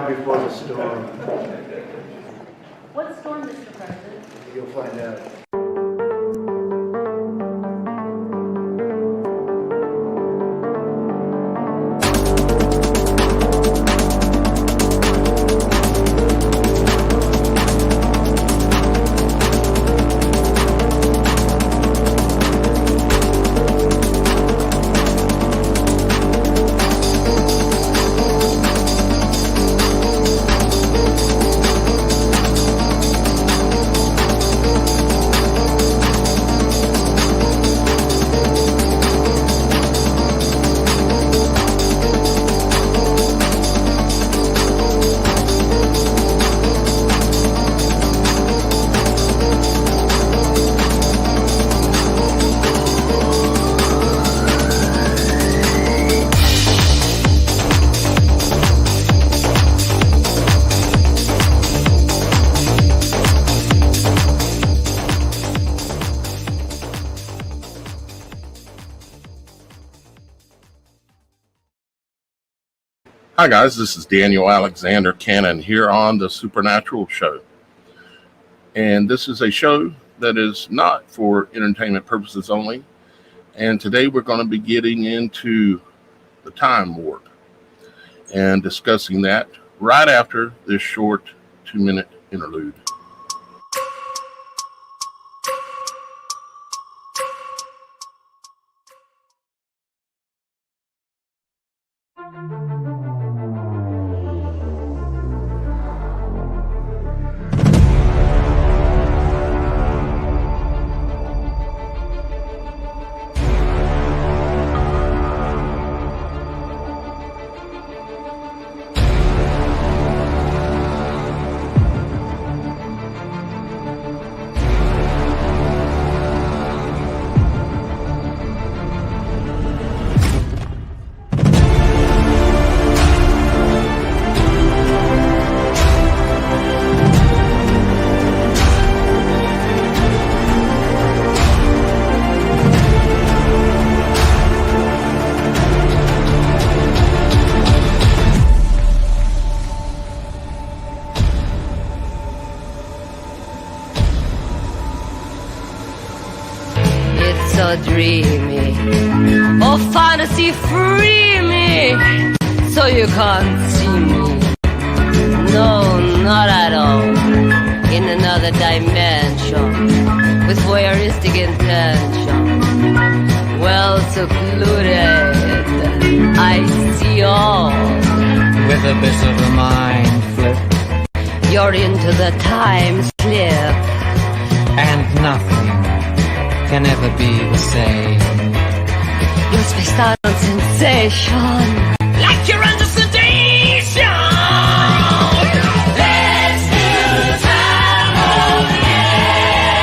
calm before the storm. What storm, Mr. President? You'll find out. Hi guys, this is Daniel Alexander Cannon here on The Supernatural Show. And this is a show that is not for entertainment purposes only. And today we're going to be getting into the time warp and discussing that right after this short 2-minute interlude. So dreamy, oh fantasy free me, so you can't see me, no, not at all, in another dimension, with voyeuristic intention, well secluded, I see all, with a bit of a mind flip, you're into the time slip, and nothing can ever be the same. You're spaced out on sensation, Like you're under sedation. let's do time warp again.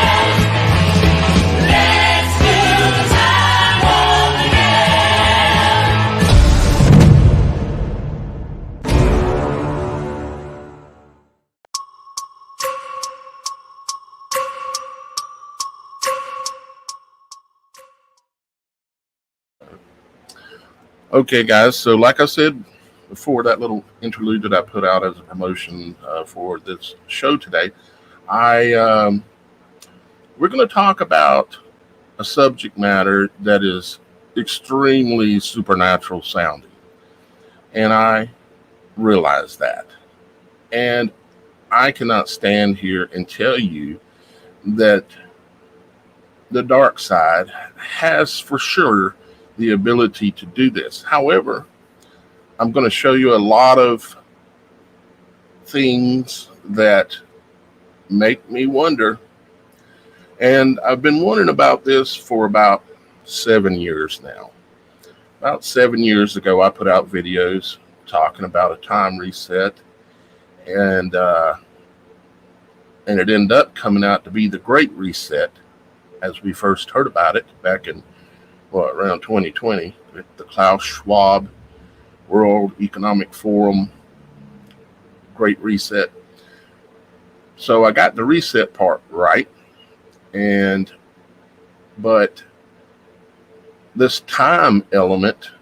Let's do time warp Okay, guys, so like I said before, that little interlude that I put out as a promotion for this show today, we're going to talk about a subject matter that is extremely supernatural sounding. And I realize that. And I cannot stand here and tell you that the dark side has for sure the ability to do this. However, I'm going to show you a lot of things that make me wonder. And I've been wondering about this for about 7 years now. About 7 years ago, I put out videos talking about a time reset, and it ended up coming out to be the Great Reset, as we first heard about it back in around 2020, at the Klaus Schwab World Economic Forum Great Reset. So I got the reset part right, but this time element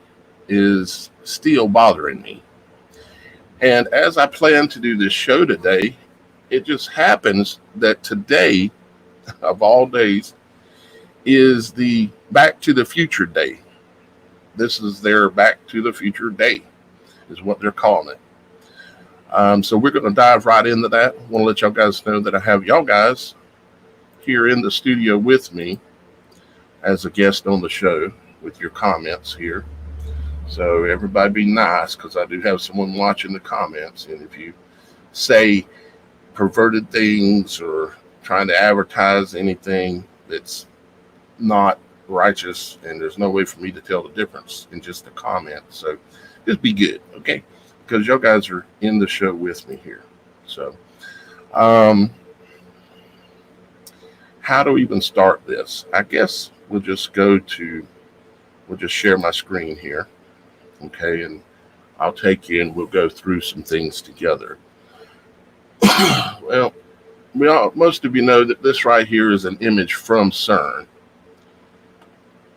is still bothering me. And as I plan to do this show today, it just happens that today, of all days, is the Back to the Future Day. This is their Back to the Future Day, is what they're calling it. So we're going to dive right into that. I want to let y'all guys know that I have y'all guys here in the studio with me as a guest on the show with your comments here. So everybody be nice, because I do have someone watching the comments. And if you say perverted things or trying to advertise anything that's not righteous, and there's no way for me to tell the difference in just a comment. So just be good, okay? Because y'all guys are in the show with me here. So how do we even start this? I guess we'll just share my screen here, okay? And I'll take you and we'll go through some things together. Well, most of you know that this right here is an image from CERN.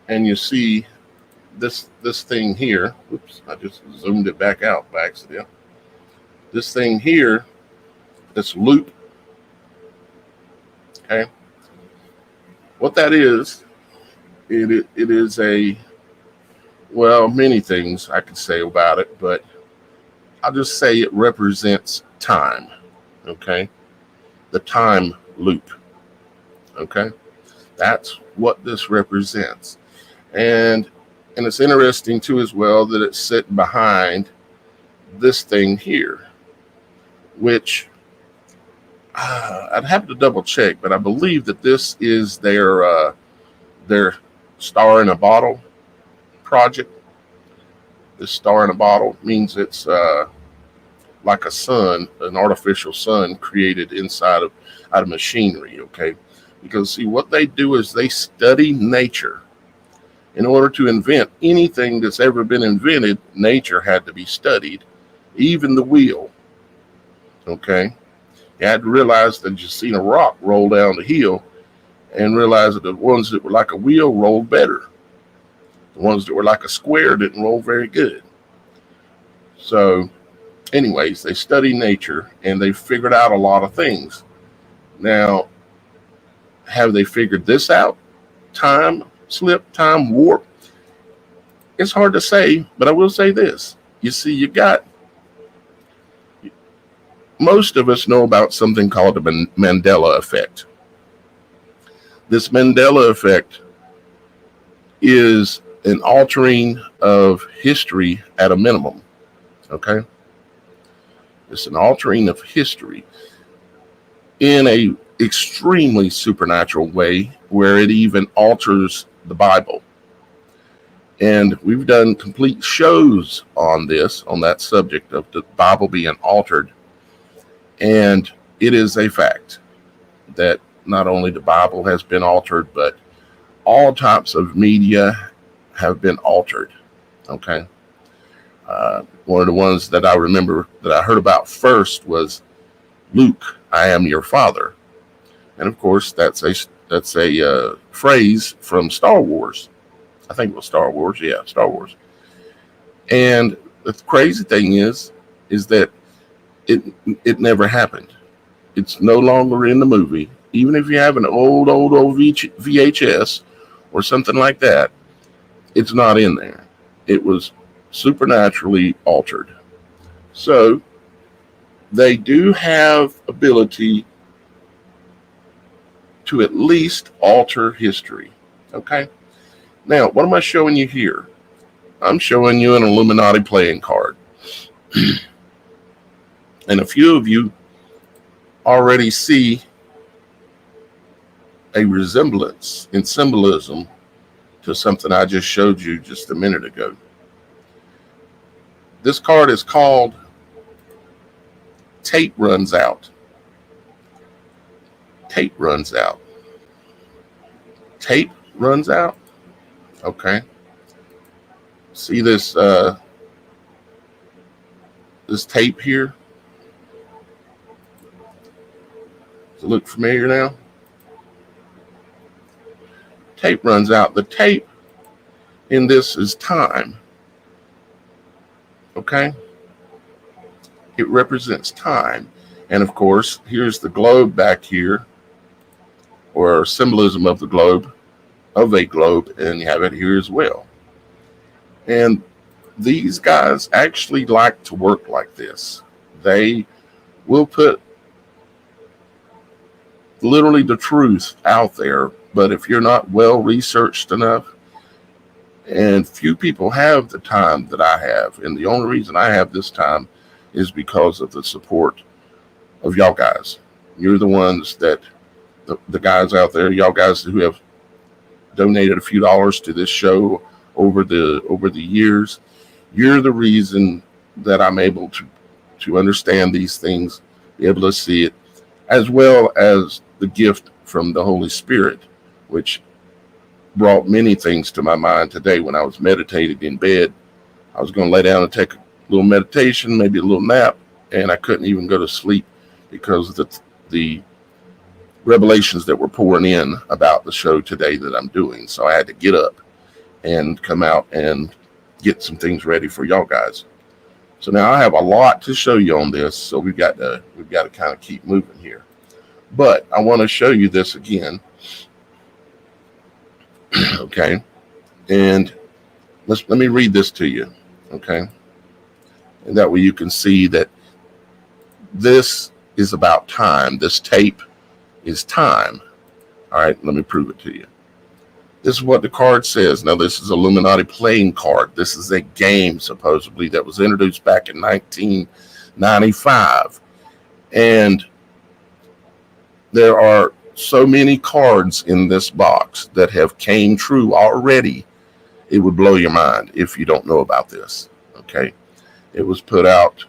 And you see this thing here. Oops, I just zoomed it back out by accident. This thing here, this loop, okay? What that is, it is many things I could say about it, but I'll just say it represents time, okay? The time loop, okay? That's what this represents. And it's interesting too as well that it's sitting behind this thing here, which I'd have to double check, but I believe that this is their star in a bottle project. This star in a bottle means it's like a sun, an artificial sun created out of machinery, okay? Because see, what they do is they study nature. In order to invent anything that's ever been invented, nature had to be studied, even the wheel, okay? You had to realize that you seen a rock roll down the hill and realize that the ones that were like a wheel rolled better. The ones that were like a square didn't roll very good. So anyways, they study nature and they figured out a lot of things. Now, have they figured this out? Time slip, time warp? It's hard to say, but I will say this. You see, most of us know about something called the Mandela effect. This Mandela effect is an altering of history at a minimum, okay? It's an altering of history in a extremely supernatural way, where it even alters the Bible. And we've done complete shows on that subject of the Bible being altered. And it is a fact that not only the Bible has been altered, but all types of media have been altered, okay? One of the ones that I remember that I heard about first was Luke, I am your father. And of course, that's a phrase from Star Wars. I think it was Star Wars. Yeah, Star Wars. And the crazy thing is that it never happened. It's no longer in the movie. Even if you have an old VHS or something like that, it's not in there. It was supernaturally altered. So they do have ability to at least alter history. Okay? Now, what am I showing you here? I'm showing you an Illuminati playing card. And a few of you already see a resemblance in symbolism to something I just showed you just a minute ago. This card is called Tape Runs Out. Tape runs out. Tape runs out? Okay. See this this tape here? Does it look familiar now? Tape runs out. The tape in this is time. Okay? it represents time. And of course, here's the globe back here, or symbolism of a globe, and you have it here as well. And these guys actually like to work like this. They will put literally the truth out there, but if you're not well researched enough, and few people have the time that I have, and the only reason I have this time is because of the support of y'all guys. You're the ones that, the guys out there, y'all guys who have donated a few dollars to this show over the years. You're the reason that I'm able to understand these things, be able to see it, as well as the gift from the Holy Spirit, which brought many things to my mind today when I was meditating in bed. I was going to lay down and take a little meditation, maybe a little nap, and I couldn't even go to sleep because of the revelations that were pouring in about the show today that I'm doing. So I had to get up and come out and get some things ready for y'all guys. So now I have a lot to show you on this, so we've got to kind of keep moving here. But I want to show you this again. Okay, and let me read this to you. Okay, and that way you can see that this is about time. This tape is time. All right, let me prove it to you. This is what the card says. Now, this is Illuminati playing card. This is a game, supposedly, that was introduced back in 1995. And there are so many cards in this box that have came true already. It would blow your mind if you don't know about this. Okay. It was put out,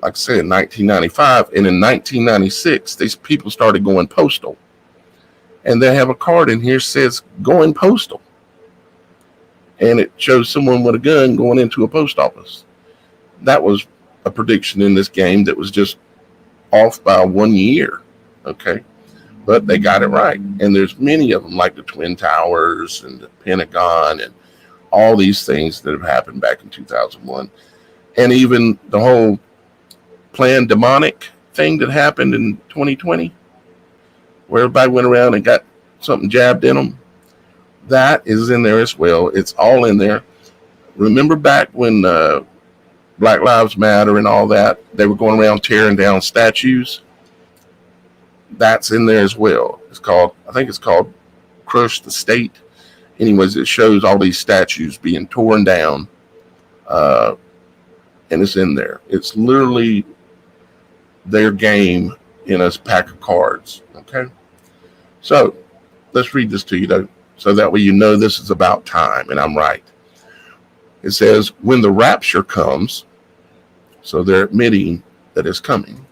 like I said, in 1995. And in 1996, these people started going postal. And they have a card in here that says going postal. And it shows someone with a gun going into a post office. That was a prediction in this game that was just off by 1 year. Okay. But they got it right. And there's many of them, like the Twin Towers and the Pentagon and all these things that have happened back in 2001. And even the whole planned demonic thing that happened in 2020, where everybody went around and got something jabbed in them. That is in there as well. It's all in there. Remember back when Black Lives Matter and all that, they were going around tearing down statues? That's in there as well. I think it's called Crush the State. Anyways, it shows all these statues being torn down. And it's in there. It's literally their game in a pack of cards. Okay. So let's read this to you, though, so that way you know this is about time, and I'm right. It says, when the rapture comes, so they're admitting that it's coming.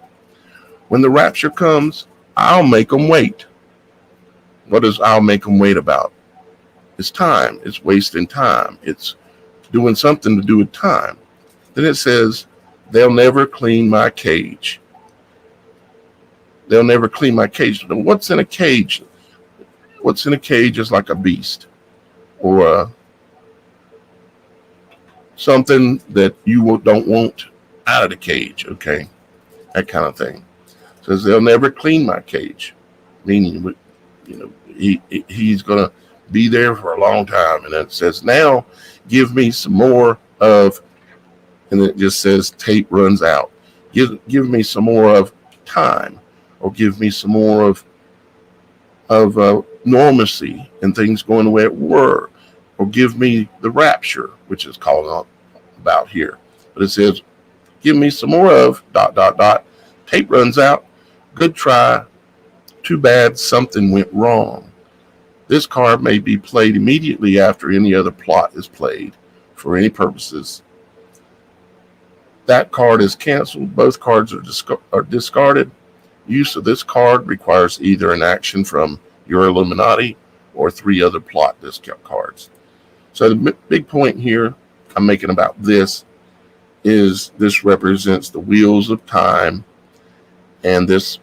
When the rapture comes, I'll make them wait. What is I'll make them wait about? It's time. It's wasting time. It's doing something to do with time. Then it says, they'll never clean my cage. They'll never clean my cage. What's in a cage? What's in a cage is like a beast or something that you don't want out of the cage. Okay. That kind of thing. Says they'll never clean my cage, meaning, he's going to be there for a long time. And it says, now give me some more of, and it just says tape runs out. Give me some more of time, or give me some more of normalcy and things going the way it were, or give me the rapture, which is called about here. But it says, give me some more of ... Tape runs out. Good try. Too bad something went wrong. This card may be played immediately after any other plot is played for any purposes. That card is canceled. Both cards are discarded. Use of this card requires either an action from your Illuminati or 3 other plot discount cards. So the big point here I'm making about this is this represents the wheels of time, and this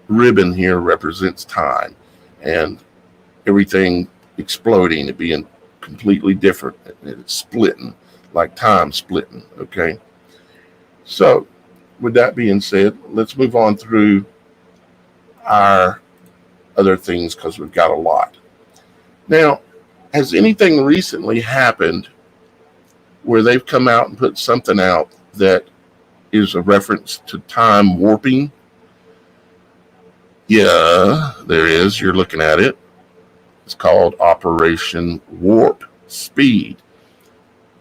ribbon here represents time, and everything exploding and being completely different. It's splitting, like time splitting. Okay. So with that being said, let's move on through our other things because we've got a lot. Now, has anything recently happened where they've come out and put something out that is a reference to time warping? Yeah, there is. You're looking at it. It's called Operation Warp Speed.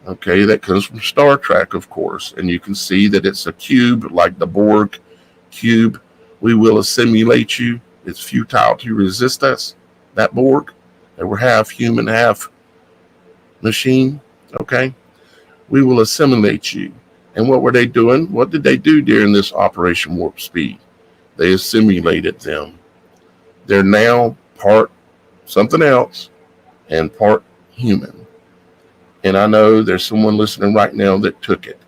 Okay, that comes from Star Trek, of course. And you can see that it's a cube like the Borg cube. We will assimilate you. It's futile to resist us. That Borg, they were half human, half machine. Okay, we will assimilate you. And what were they doing? What did they do during this Operation Warp Speed? They assimilated them. They're now part something else and part human. And I know there's someone listening right now that took it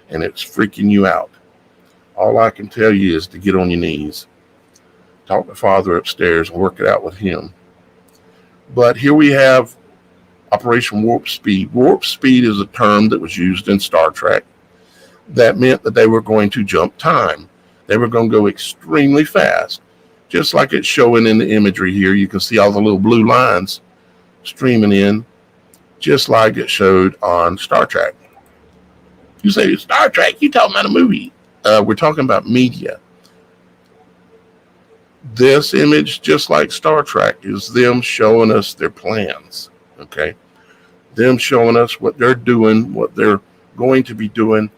and it's freaking you out. All I can tell you is to get on your knees, talk to Father upstairs and work it out with him. But here we have Operation Warp Speed. Warp Speed is a term that was used in Star Trek that meant that they were going to jump time. They were going to go extremely fast, just like it's showing in the imagery here. You can see all the little blue lines streaming in, just like it showed on Star Trek. You say, Star Trek, you talking about a movie. We're talking about media. This image, just like Star Trek, is them showing us their plans, okay? Them showing us what they're doing, what they're going to be doing.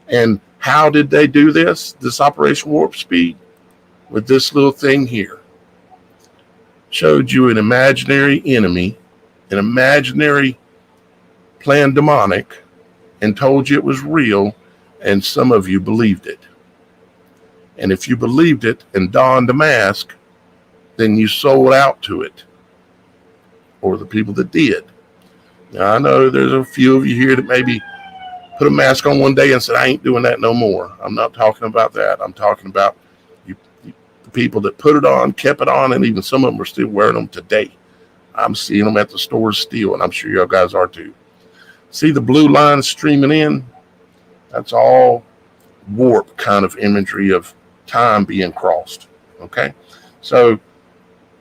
And how did they do this Operation Warp Speed? With this little thing here. Showed you an imaginary enemy, an imaginary planned demonic, and told you it was real, and some of you believed it. And if you believed it and donned a mask, then you sold out to it, or the people that did. Now, I know there's a few of you here that maybe put a mask on one day and said, I ain't doing that no more. I'm not talking about that. I'm talking about the people that put it on, kept it on, and even some of them are still wearing them today. I'm seeing them at the stores still, and I'm sure you guys are too. See the blue lines streaming in? That's all warp kind of imagery of time being crossed. Okay? So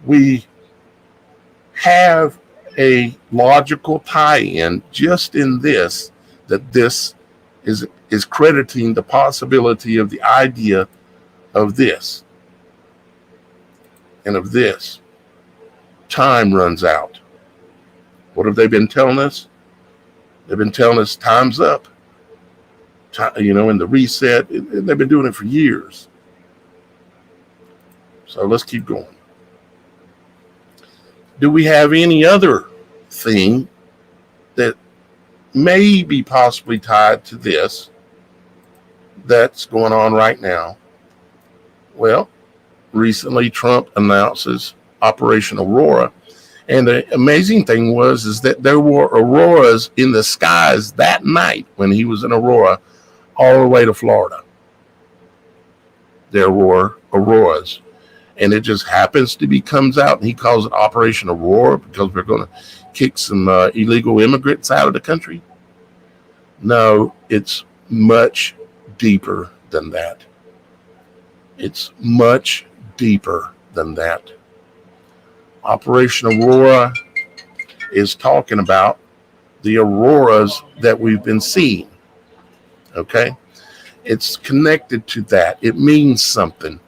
we have a logical tie-in just in this, that this is crediting the possibility of the idea of this and of this. Time runs out. What have they been telling us? They've been telling us time's up. In the reset. They've been doing it for years. So let's keep going. Do we have any other thing that may be possibly tied to this that's going on right now? Well, recently Trump announces Operation Aurora, and the amazing thing is that there were auroras in the skies that night when he was in Aurora, all the way to Florida. There were auroras, and it just happens to be comes out, and he calls it Operation Aurora because we're going to kick some illegal immigrants out of the country. No, it's much deeper than that. It's much deeper than that. Operation Aurora is talking about the auroras that we've been seeing. Okay? It's connected to that. It means something.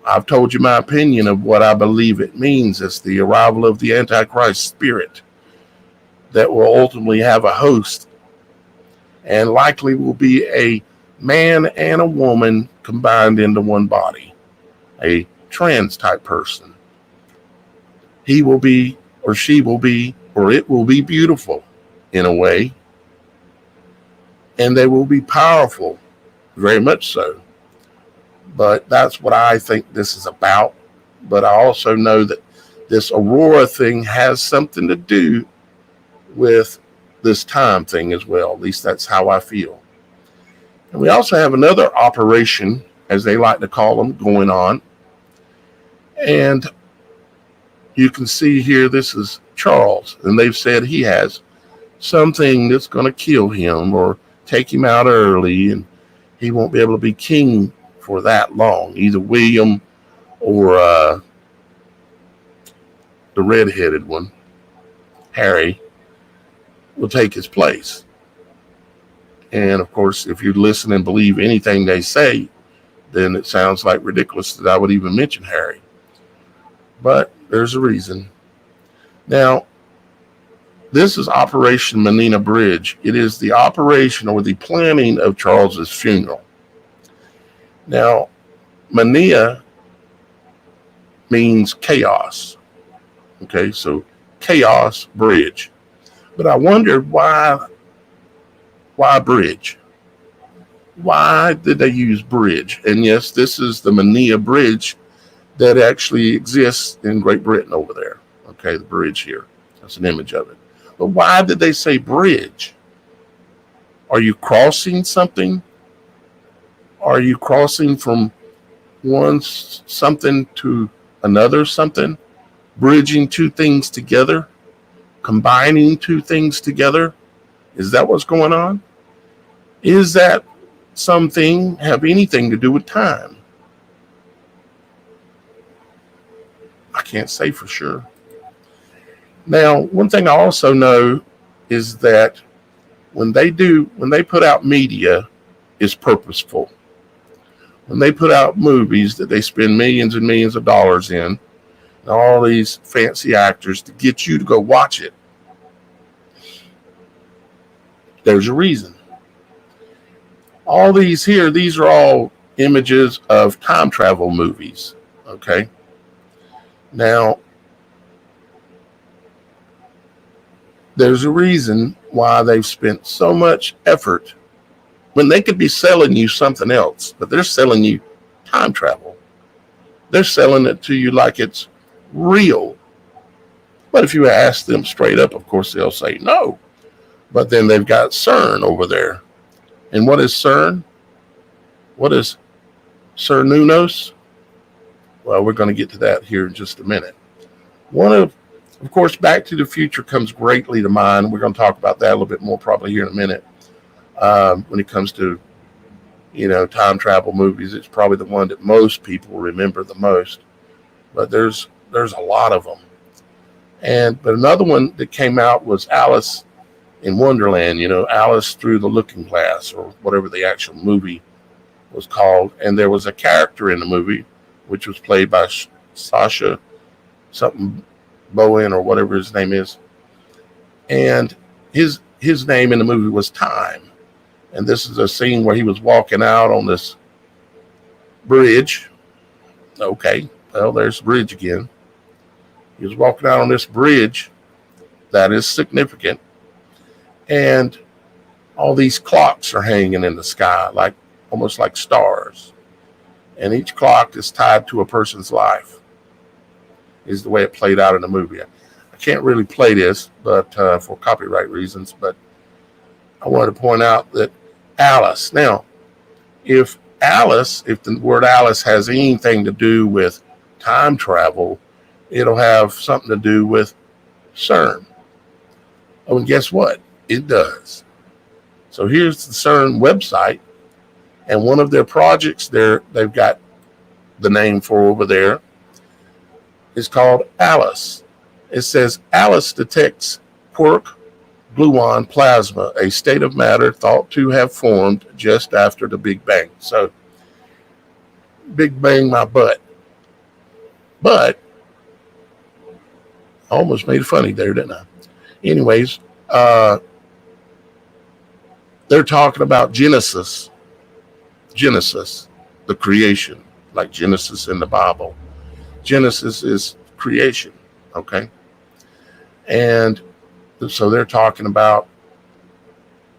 I've told you my opinion of what I believe it means. It's the arrival of the Antichrist spirit that will ultimately have a host and likely will be a man and a woman combined into one body, a trans type person. He will be, or she will be, or it will be beautiful in a way, and they will be powerful, very much so. But that's what I think this is about. But I also know that this Aurora thing has something to do with this time thing as well. At least that's how I feel. And we also have another operation, as they like to call them, going on. And you can see here, this is Charles, and they've said he has something that's going to kill him or take him out early, and he won't be able to be king for that long. Either William or the redheaded one, Harry, will take his place. And of course, if you listen and believe anything they say, then it sounds like ridiculous that I would even mention Harry. But there's a reason. Now, this is Operation Menina Bridge. It is the operation or the planning of Charles's funeral. Now, Menina means chaos. Okay, so chaos bridge. But I wondered why bridge? Why did they use bridge? And yes, this is the Menina Bridge that actually exists in Great Britain over there. Okay, the bridge here. That's an image of it. But why did they say bridge? Are you crossing something? Are you crossing from one something to another something? Bridging two things together? Combining two things together? Is that what's going on? Is that something have anything to do with time? I can't say for sure. Now, one thing I also know is that when they put out media, it's purposeful. When they put out movies that they spend millions and millions of dollars in, and all these fancy actors to get you to go watch it, there's a reason. All these here, these are all images of time travel movies. Okay. Now, there's a reason why they've spent so much effort when they could be selling you something else, but they're selling you time travel. They're selling it to you like it's real. But if you ask them straight up, of course, they'll say no. But then they've got CERN over there. And what is CERN? What is Cernunnos? Well, we're going to get to that here in just a minute. Of course, Back to the Future comes greatly to mind. We're going to talk about that a little bit more probably here in a minute. When it comes to, time travel movies, it's probably the one that most people remember the most. But there's a lot of them. But another one that came out was Alice in Wonderland, Alice Through the Looking Glass, or whatever the actual movie was called. And there was a character in the movie, which was played by Sasha something Bowen, or whatever his name is. And his name in the movie was Time. And this is a scene where he was walking out on this bridge. Okay, well, there's the bridge again. He was walking out on this bridge. That is significant. And all these clocks are hanging in the sky, almost like stars. And each clock is tied to a person's life, is the way it played out in the movie. I can't really play this, but for copyright reasons, but I wanted to point out that Alice. Now, if the word Alice has anything to do with time travel, it'll have something to do with CERN. Oh, and guess what? It does. So here's the CERN website, and one of their projects they've got the name for over there is called Alice. It says Alice detects quark gluon plasma, a state of matter thought to have formed just after the Big Bang. So, Big Bang my butt. But I almost made it funny there, didn't I? Anyways, they're talking about Genesis, the creation, like Genesis in the Bible. Genesis is creation, okay? And so they're talking about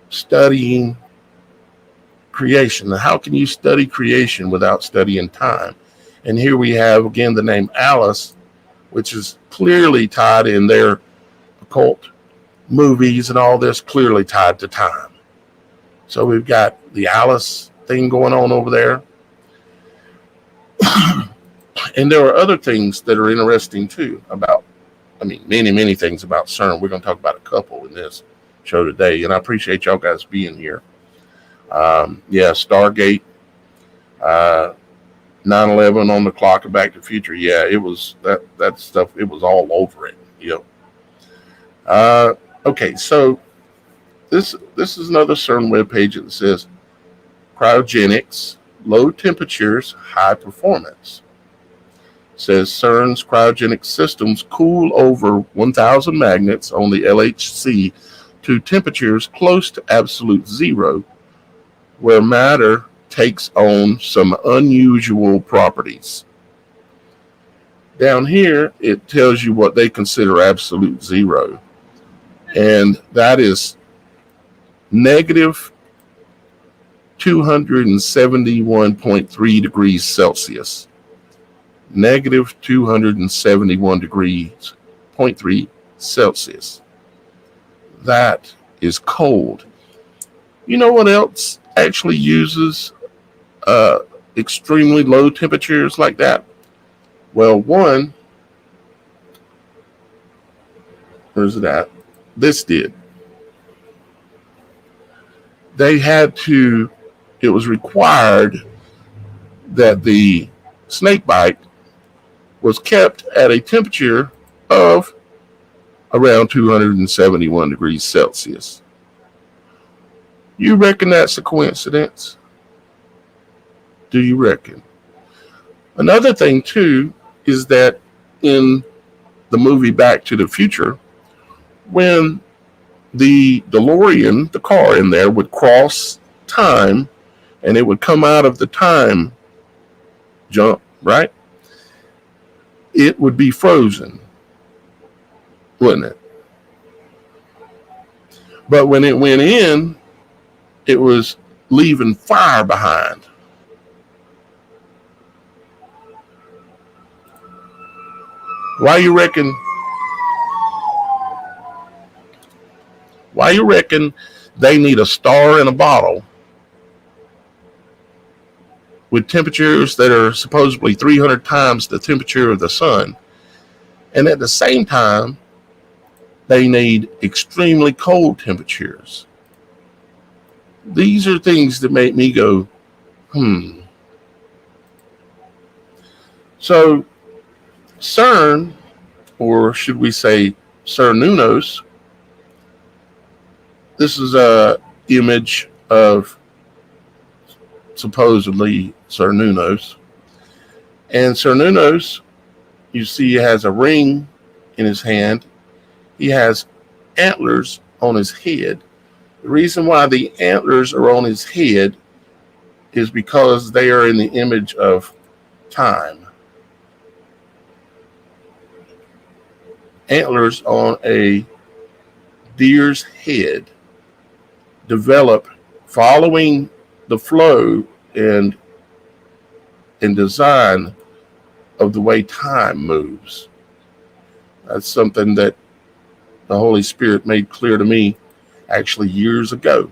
studying creation. Now, how can you study creation without studying time? And here we have, again, the name Alice, which is clearly tied in their occult movies and all this, clearly tied to time. So we've got the Alice thing going on over there. And there are other things that are interesting too about, many, many things about CERN. We're going to talk about a couple in this show today, and I appreciate y'all guys being here. Stargate, 9/11 on the clock of Back to the Future. Yeah, it was that stuff. It was all over it. Yep. Okay, so this is another CERN webpage that says cryogenics, low temperatures, high performance. It says CERN's cryogenic systems cool over 1,000 magnets on the LHC to temperatures close to absolute zero, where matter takes on some unusual properties. Down here, it tells you what they consider absolute zero, and that is negative 271.3 degrees Celsius. Negative 271 degrees, 0.3 Celsius. That is cold. You know what else actually uses extremely low temperatures like that? Well, one, where's it at? This did. They had to, it was required that the snake bite was kept at a temperature of around 271 degrees Celsius. You reckon that's a coincidence? Do you reckon? Another thing, too, is that in the movie Back to the Future, when the DeLorean, the car in there, would cross time and it would come out of the time jump, right? It would be frozen, wouldn't it? But when it went in, it was leaving fire behind. Why you reckon they need a star in a bottle with temperatures that are supposedly 300 times the temperature of the sun, and at the same time they need extremely cold temperatures? These are things that make me go, So CERN, or should we say CERNunos, this is a image of supposedly CERNunos. And CERNunos, you see, he has a ring in his hand. He has antlers on his head. The reason why the antlers are on his head is because they are in the image of time. Antlers on a deer's head develop following the flow and design of the way time moves. That's something that the Holy Spirit made clear to me actually years ago.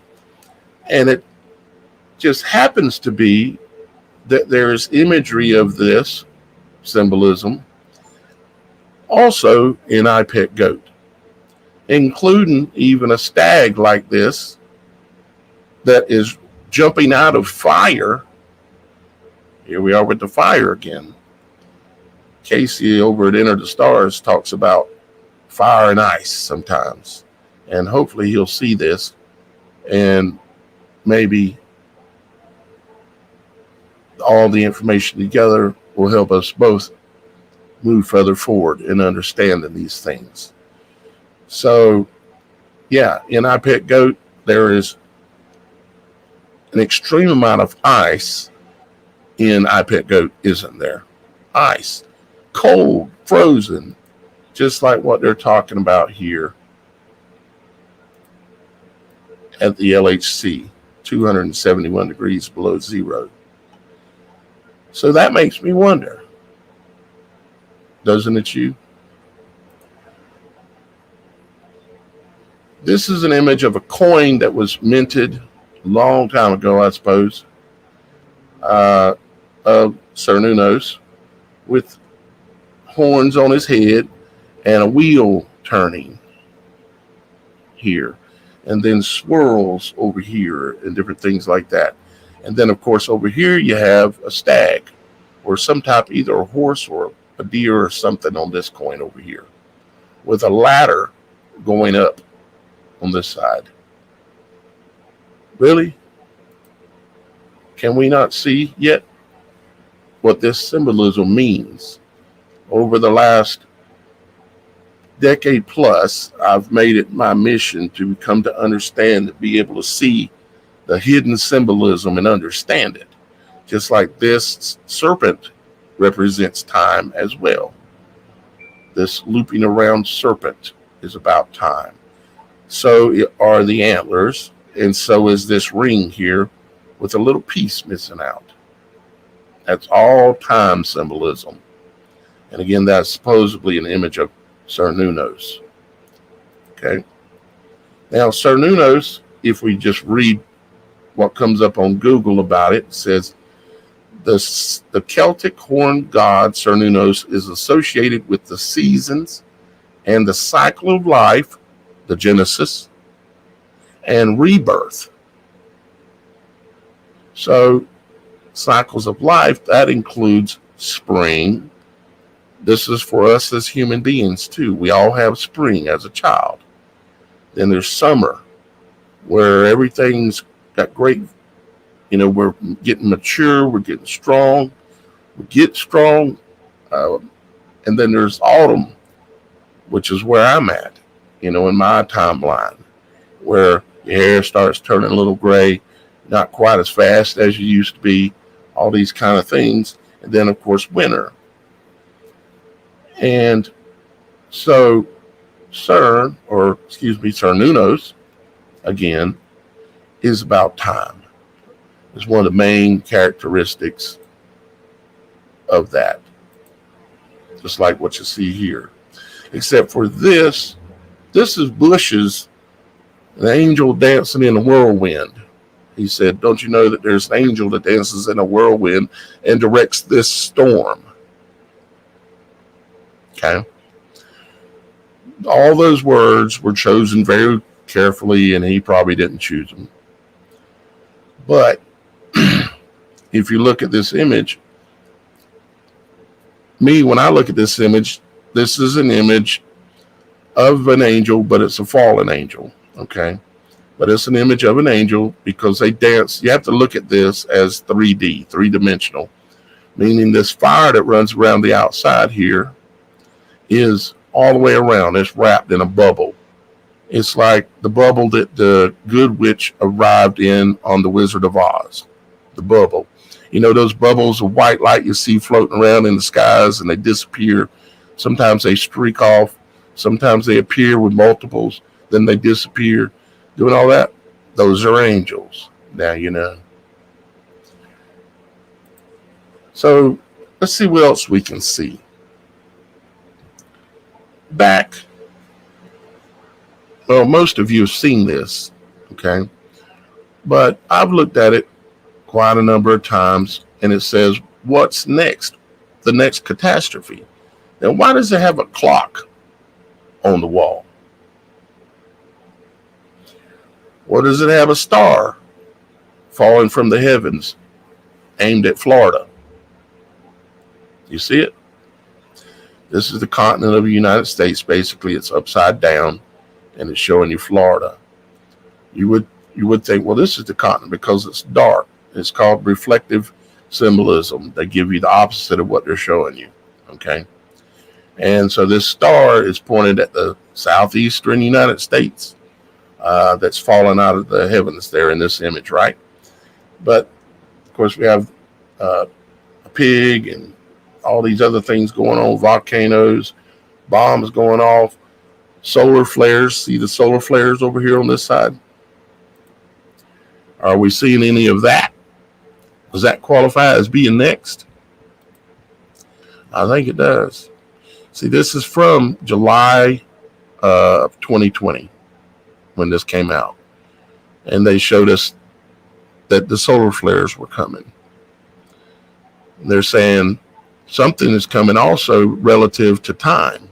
And it just happens to be that there's imagery of this symbolism also in I Pet Goat, including even a stag like this that is jumping out of fire. Here we are with the fire again. Casey over at Enter the Stars talks about fire and ice sometimes, and hopefully he'll see this, and maybe all the information together will help us both move further forward in understanding these things. So, yeah, in I Pet Goat, there is an extreme amount of ice. In I Pet Goat, isn't there? Ice, cold, frozen, just like what they're talking about here at the LHC, 271 degrees below zero. So that makes me wonder, doesn't it you? This is an image of a coin that was minted a long time ago, I suppose, of CERNunos, with horns on his head and a wheel turning here. and then swirls over here and different things like that. And then, of course, over here you have a stag or some type, either a horse or a deer or something on this coin over here, with a ladder going up on this side. Really? Can we not see yet what this symbolism means? Over the last decade plus, I've made it my mission to come to understand, to be able to see the hidden symbolism and understand it. Just like this serpent represents time as well. This looping around serpent is about time. So are the antlers, and so is this ring here with a little piece missing out. That's all time symbolism. And again, that's supposedly an image of Cernunnos. Okay. Now, Cernunnos, if we just read what comes up on Google about it, says the Celtic horned god Cernunnos is associated with the seasons and the cycle of life, the Genesis, and rebirth. So, cycles of life, that includes spring. This is for us as human beings too. We all have spring as a child. Then there's summer, where everything's got great, we're getting mature, we're getting strong, we get strong. And then there's autumn, which is where I'm at, in my timeline, where your hair starts turning a little gray, not quite as fast as you used to be, all these kind of things. And then, of course, winter. And so Cernunnos, again, is about time. It's one of the main characteristics of that. Just like what you see here. Except for this is bushes, an angel dancing in a whirlwind. He said, don't you know that there's an angel that dances in a whirlwind and directs this storm? Okay. All those words were chosen very carefully, and he probably didn't choose them. But if you look at this image, when I look at this image, this is an image of an angel, but it's a fallen angel. Okay. But it's an image of an angel because they dance. You have to look at this as 3D, three-dimensional, meaning this fire that runs around the outside here is all the way around. It's wrapped in a bubble. It's like the bubble that the good witch arrived in on the Wizard of Oz. The bubble. Those bubbles of white light you see floating around in the skies, and they disappear. Sometimes they streak off. Sometimes they appear with multiples. Then they disappear. Doing all that, those are angels. Now you know. So let's see what else we can see. Back. Well, most of you have seen this, okay? But I've looked at it quite a number of times, and it says, what's next? The next catastrophe. Now, why does it have a clock on the wall? What does it have a star falling from the heavens aimed at Florida? You see it? This is the continent of the United States. Basically, it's upside down, and it's showing you Florida. You would think, well, this is the continent because it's dark. It's called reflective symbolism. They give you the opposite of what they're showing you. Okay? And so this star is pointed at the southeastern United States. That's fallen out of the heavens there in this image, right? But, of course, we have a pig and all these other things going on, volcanoes, bombs going off, solar flares. See the solar flares over here on this side? Are we seeing any of that? Does that qualify as being next? I think it does. See, this is from July of 2020 when this came out. And they showed us that the solar flares were coming. And they're saying something is coming also relative to time.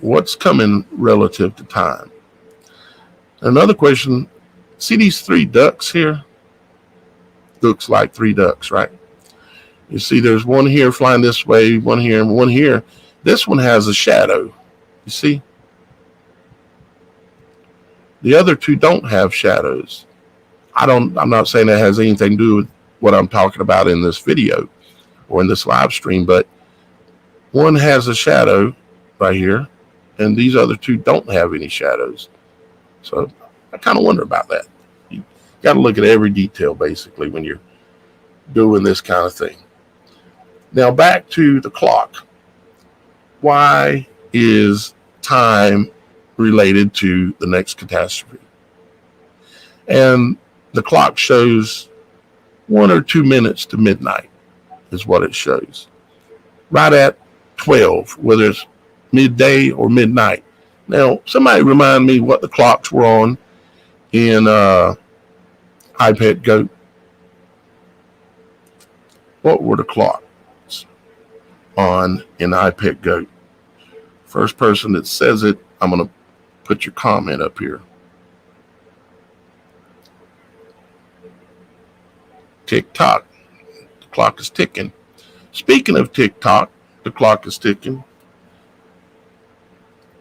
what's coming relative to time? Another question, see these 3 ducks here? Looks like 3 ducks, right? You see there's one here flying this way, one here, and one here. This one has a shadow, you see? The other 2 don't have shadows. I'm not saying that has anything to do with what I'm talking about in this video or in this live stream, but one has a shadow right here, and these other 2 don't have any shadows. So I kind of wonder about that. You got to look at every detail basically when you're doing this kind of thing. Now back to the clock. Why is time related to the next catastrophe? And the clock shows 1 or 2 minutes to midnight is what it shows. Right at 12, whether it's midday or midnight. Now, somebody remind me what the clocks were on in iPad Goat. What were the clocks on in iPad Goat? First person that says it, I'm going to put your comment up here. Tick-tock. The clock is ticking. Speaking of tick-tock, the clock is ticking.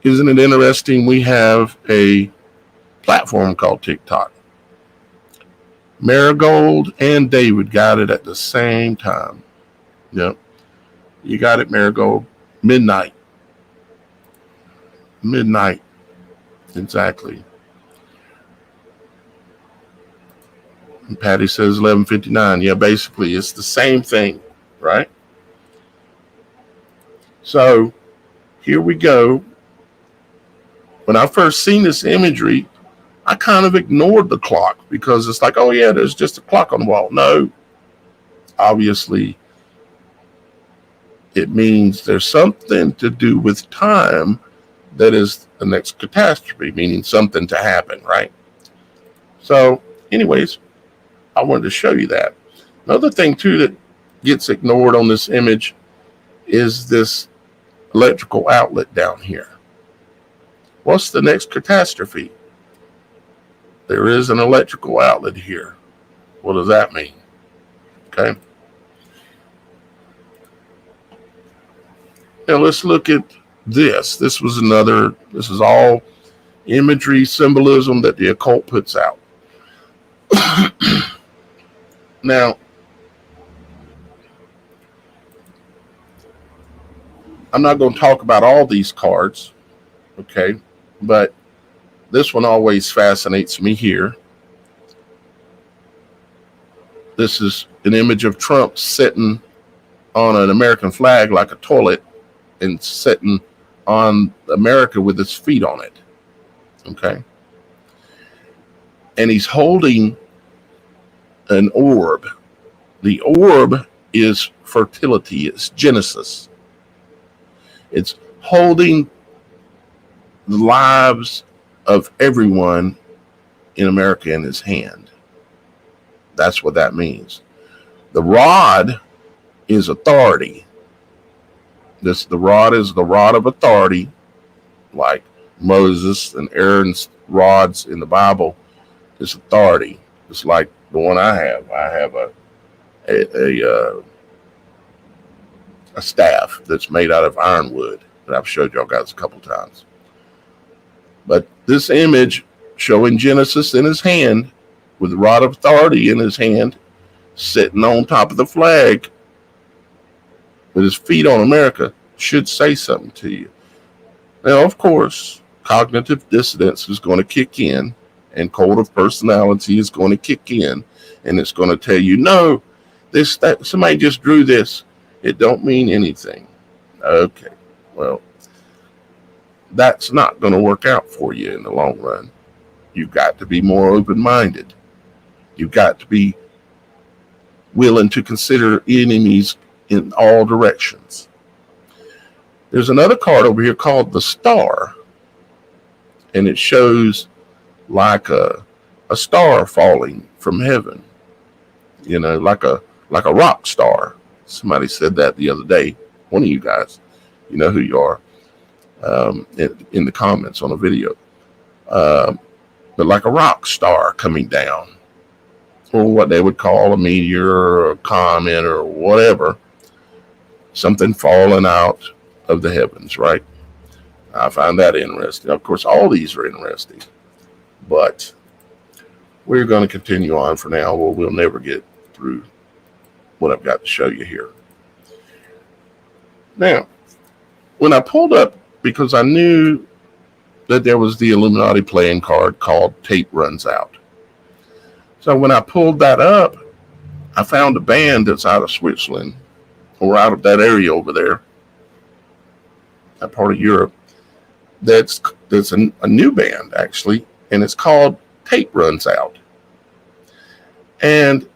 Isn't it interesting? We have a platform called TikTok. Marigold and David got it at the same time. Yep. You got it, Marigold. Midnight. Midnight. Exactly. And Patty says 11:59. Yeah, basically it's the same thing, right? So here we go. When I first seen this imagery, I kind of ignored the clock because it's like, oh yeah, there's just a clock on the wall. No, obviously it means there's something to do with time that is the next catastrophe, meaning something to happen, right? So anyways, I wanted to show you that. Another thing too that gets ignored on this image is this electrical outlet down here. What's the next catastrophe? There is an electrical outlet here. What does that mean? Okay. Now let's look at this. This is all imagery, symbolism that the occult puts out. Now, I'm not going to talk about all these cards, okay, but this one always fascinates me here. This is an image of Trump sitting on an American flag like a toilet and sitting on America with his feet on it, okay? And he's holding an orb. The orb is fertility. It's Genesis. It's holding the lives of everyone in America in his hand. That's what that means. The rod is authority. The rod is the rod of authority, like Moses and Aaron's rods in the Bible is authority. It's like the one I have. I have a staff that's made out of ironwood that I've showed y'all guys a couple times. But this image showing Genesis in his hand with the rod of authority in his hand, sitting on top of the flag with his feet on America, should say something to you. Now, of course, cognitive dissonance is going to kick in, and cult of personality is going to kick in, and it's going to tell you, no, that somebody just drew this. It don't mean anything. Okay, well, that's not going to work out for you in the long run. You've got to be more open-minded. You've got to be willing to consider enemies in all directions. There's another card over here called the Star, and it shows like a star falling from heaven, you know, like a rock star. Somebody said that the other day. One of you guys, you know who you are. in the comments on a video. But like a rock star coming down, or what they would call a meteor or a comet or whatever, something falling out of the heavens, right? I find that interesting. Of course, all these are interesting, but we're going to continue on for now. We'll never get through what I've got to show you here. Now, when I pulled up, because I knew that there was the Illuminati playing card called Tape Runs Out. So when I pulled that up, I found a band that's out of Switzerland, or out of that area over there, that part of Europe, that's a new band, actually, and it's called Tape Runs Out. And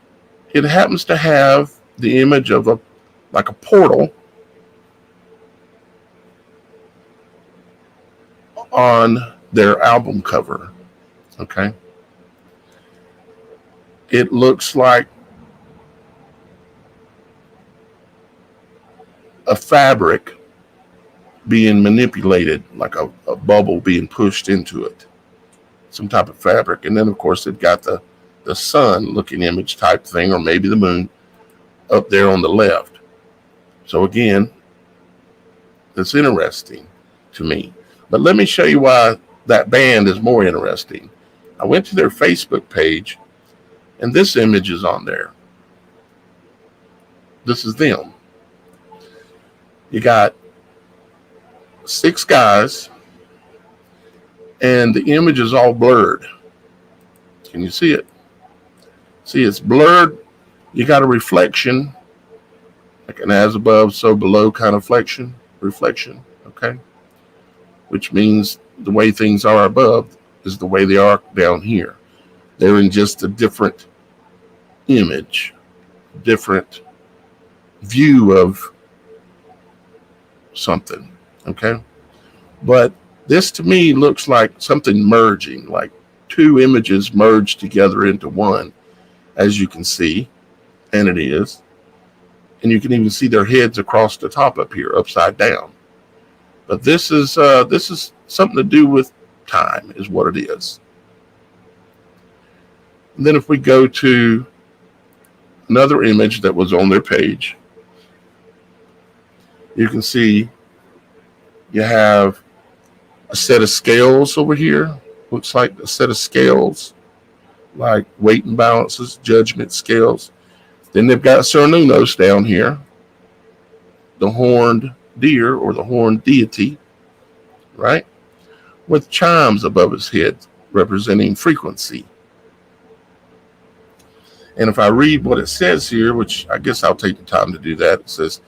it happens to have the image of a portal on their album cover. Okay. It looks like a fabric being manipulated, like a bubble being pushed into it, some type of fabric. And then, of course, it got the sun looking image type thing, or maybe the moon up there on the left. So again, it's interesting to me. But let me show you why that band is more interesting. I went to their Facebook page, and this image is on there. This is them. You got 6 guys, and the image is all blurred. Can you see it? See, it's blurred. You got a reflection, like an as above, so below kind of reflection, okay? Which means the way things are above is the way they are down here. They're in just a different image, different view of something, okay? But this to me looks like something merging, like 2 images merged together into one, as you can see, and it is. And you can even see their heads across the top up here, upside down. But this is something to do with time, is what it is. And then if we go to another image that was on their page, you can see you have a set of scales over here. Looks like a set of scales, like weight and balances, judgment scales. Then they've got Cernunnos down here, the horned deer or the horned deity, right? With chimes above his head representing frequency. And if I read what it says here, which I guess I'll take the time to do that, it says,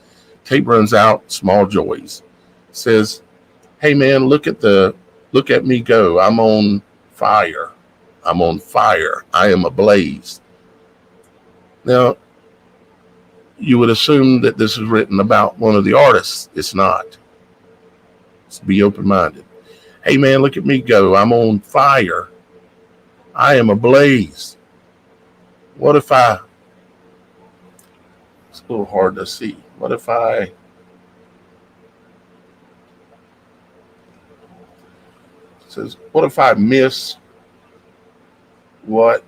tape runs out, small joys. It says, hey man, look at me go. I'm on fire. I'm on fire. I am ablaze. Now, you would assume that this is written about one of the artists. It's not. Let's be open-minded. Hey man, look at me go. I'm on fire. I am ablaze. What if it's a little hard to see. What if it says, what if I miss what?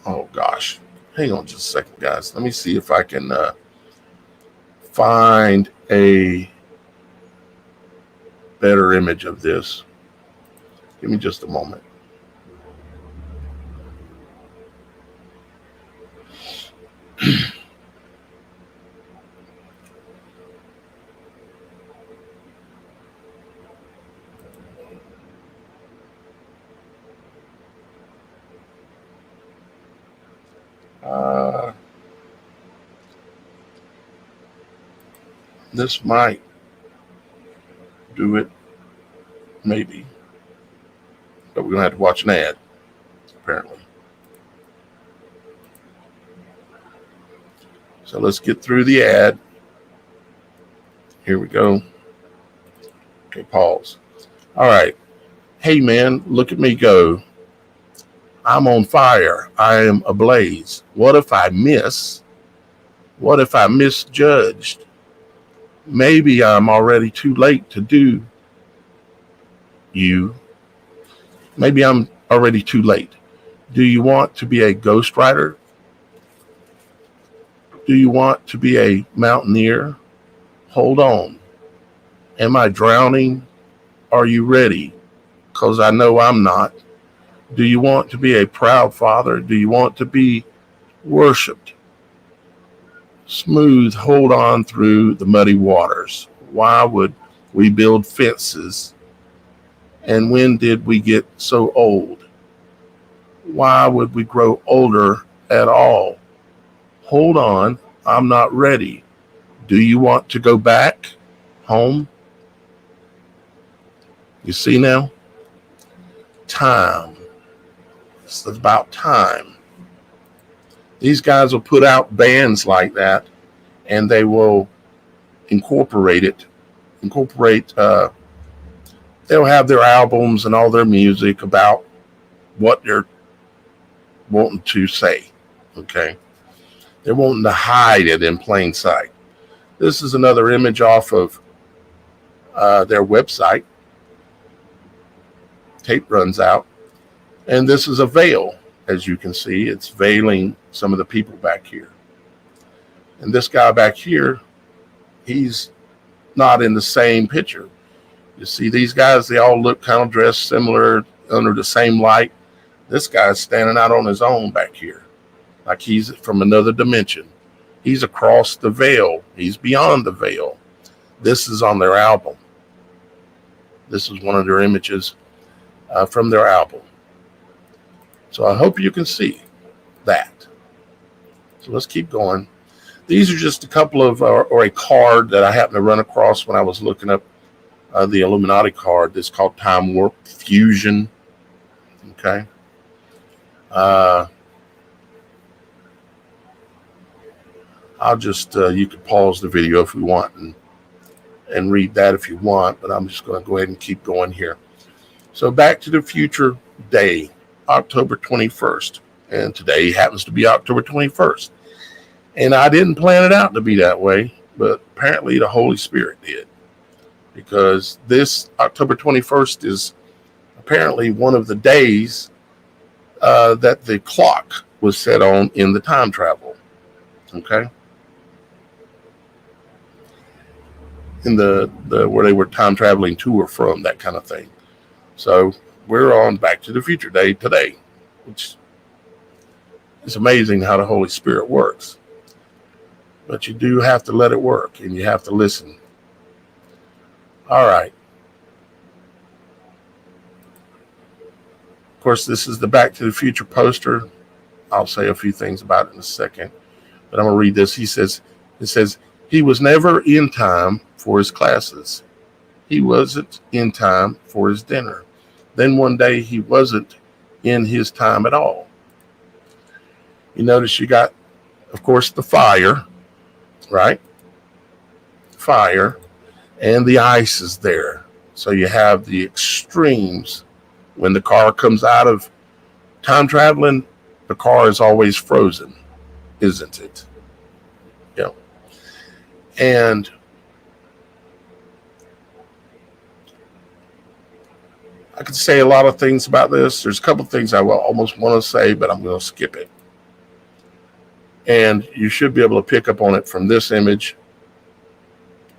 Oh gosh. Hang on just a second, guys. Let me see if I can find a better image of this. Give me just a moment. This might do it, maybe, but we're gonna have to watch an ad, apparently. So let's get through the ad. Here we go. Okay, pause. All right. Hey man, look at me go. I'm on fire. I am ablaze. What if I miss? What if I misjudged? Maybe I'm already too late to do you, maybe I'm already too late. Do you want to be a ghostwriter? Do you want to be a mountaineer? Hold on. Am I drowning? Are you ready? Because I know I'm not. Do you want to be a proud father? Do you want to be worshiped? Smooth, hold on through the muddy waters. Why would we build fences? And when did we get so old? Why would we grow older at all? Hold on, I'm not ready. Do you want to go back home? You see now? Time. It's about time. These guys will put out bands like that, and they will incorporate, they'll have their albums and all their music about what they're wanting to say, okay? They're wanting to hide it in plain sight. This is another image off of their website. Tape runs out. And this is a veil. As you can see, it's veiling some of the people back here. And this guy back here, he's not in the same picture. You see these guys, they all look kind of dressed similar under the same light. This guy's standing out on his own back here, like he's from another dimension. He's across the veil. He's beyond the veil. This is on their album. This is one of their images from their album. So I hope you can see that. So let's keep going. These are just a couple of, or a card that I happened to run across when I was looking up the Illuminati card. That's called Time Warp Fusion. Okay. I'll just, you can pause the video if you want and read that if you want, but I'm just going to go ahead and keep going here. So Back to the Future Day, October 21st. And today happens to be October 21st. And I didn't plan it out to be that way, but apparently the Holy Spirit did. Because this October 21st is apparently one of the days that the clock was set on in the time travel. Okay? In the where they were time traveling to or from, that kind of thing. So we're on Back to the Future Day today, which is amazing how the Holy Spirit works. But you do have to let it work, and you have to listen. All right. Of course, this is the Back to the Future poster. I'll say a few things about it in a second, but I'm going to read this. It says, he was never in time for his classes. He wasn't in time for his dinner. Then one day he wasn't in his time at all. You notice you got, of course, the fire, right? Fire, and the ice is there. So you have the extremes. When the car comes out of time traveling, the car is always frozen, isn't it? Yeah. And I could say a lot of things about this. There's a couple of things I will almost want to say, but I'm going to skip it. And you should be able to pick up on it from this image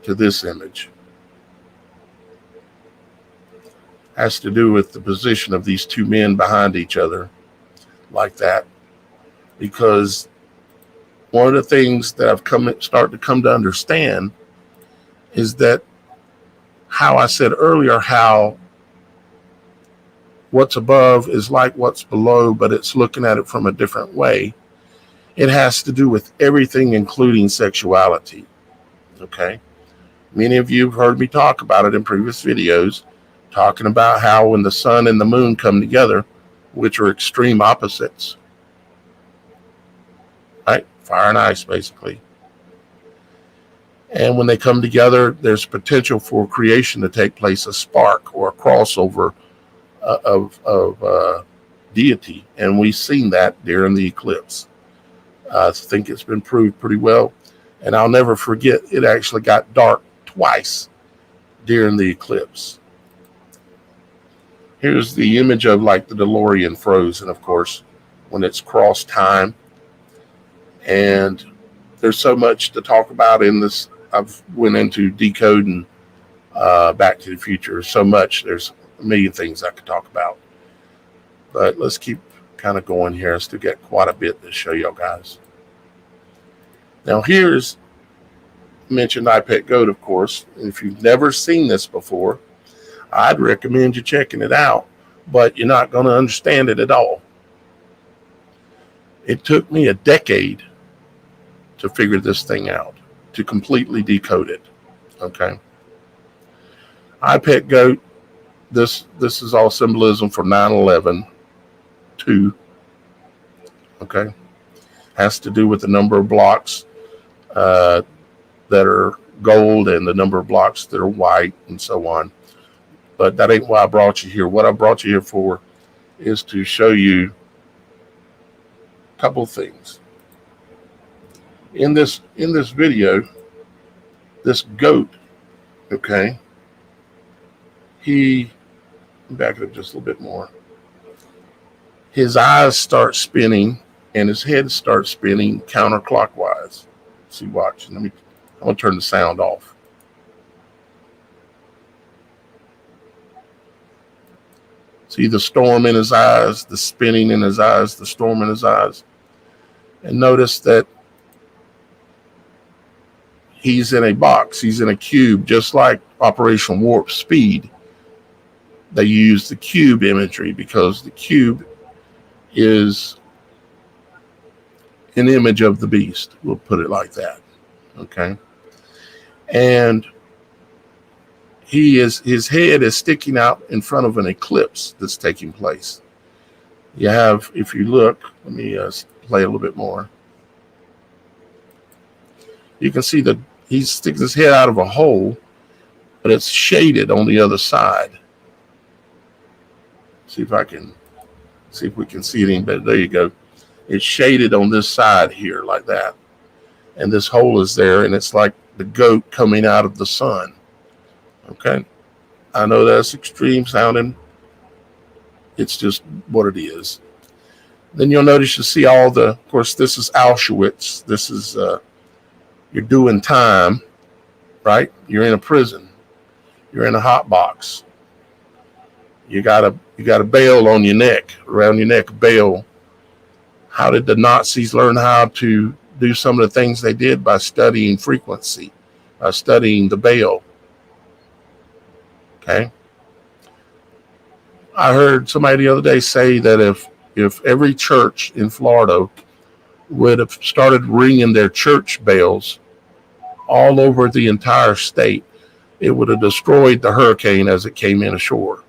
to this image. Has to do with the position of these two men behind each other like that. Because one of the things that I've started to come to understand is that how I said earlier, how what's above is like what's below, but it's looking at it from a different way. It has to do with everything, including sexuality. Okay? Many of you have heard me talk about it in previous videos, talking about how when the sun and the moon come together, which are extreme opposites, right? Fire and ice, basically. And when they come together, there's potential for creation to take place, a spark or a crossover of deity. And we've seen that during the eclipse. I think it's been proved pretty well. And I'll never forget, it actually got dark twice during the eclipse. Here's the image of like the DeLorean frozen, of course, when it's crossed time. And there's so much to talk about in this. I've went into decoding Back to the Future so much. There's a million things I could talk about. But let's keep kind of going here. I still get quite a bit to show y'all guys. Now here's mentioned iPet Goat, of course. If you've never seen this before, I'd recommend you checking it out, but you're not going to understand it at all. It took me a decade to figure this thing out, to completely decode it. Okay. iPet Goat, this is all symbolism for 9/11 2. Okay. Has to do with the number of blocks that are gold and the number of blocks that are white and so on. But that ain't why I brought you here. What I brought you here for is to show you a couple of things. In this video, this goat, okay, back it up just a little bit more. His eyes start spinning and his head starts spinning counterclockwise. See, watch. I'm gonna turn the sound off. See the storm in his eyes, the spinning in his eyes, the storm in his eyes. And notice that he's in a box, he's in a cube, just like Operation Warp Speed. They use the cube imagery because the cube is an image of the beast. We'll put it like that. Okay. And his head is sticking out in front of an eclipse that's taking place. You have, if you look, let me play a little bit more. You can see that he sticks his head out of a hole, but it's shaded on the other side. See if we can see it any better. There you go. It's shaded on this side here like that. And this hole is there, and it's like the goat coming out of the sun. Okay. I know that's extreme sounding. It's just what it is. Then you'll notice you see all the, of course, this is Auschwitz. This is, you're doing time, right? You're in a prison. You're in a hot box. You got a bale on your neck, around your neck, a bale. How did the Nazis learn how to do some of the things they did? By studying frequency, by studying the bale. Okay. I heard somebody the other day say that if every church in Florida would have started ringing their church bells all over the entire state, it would have destroyed the hurricane as it came in ashore.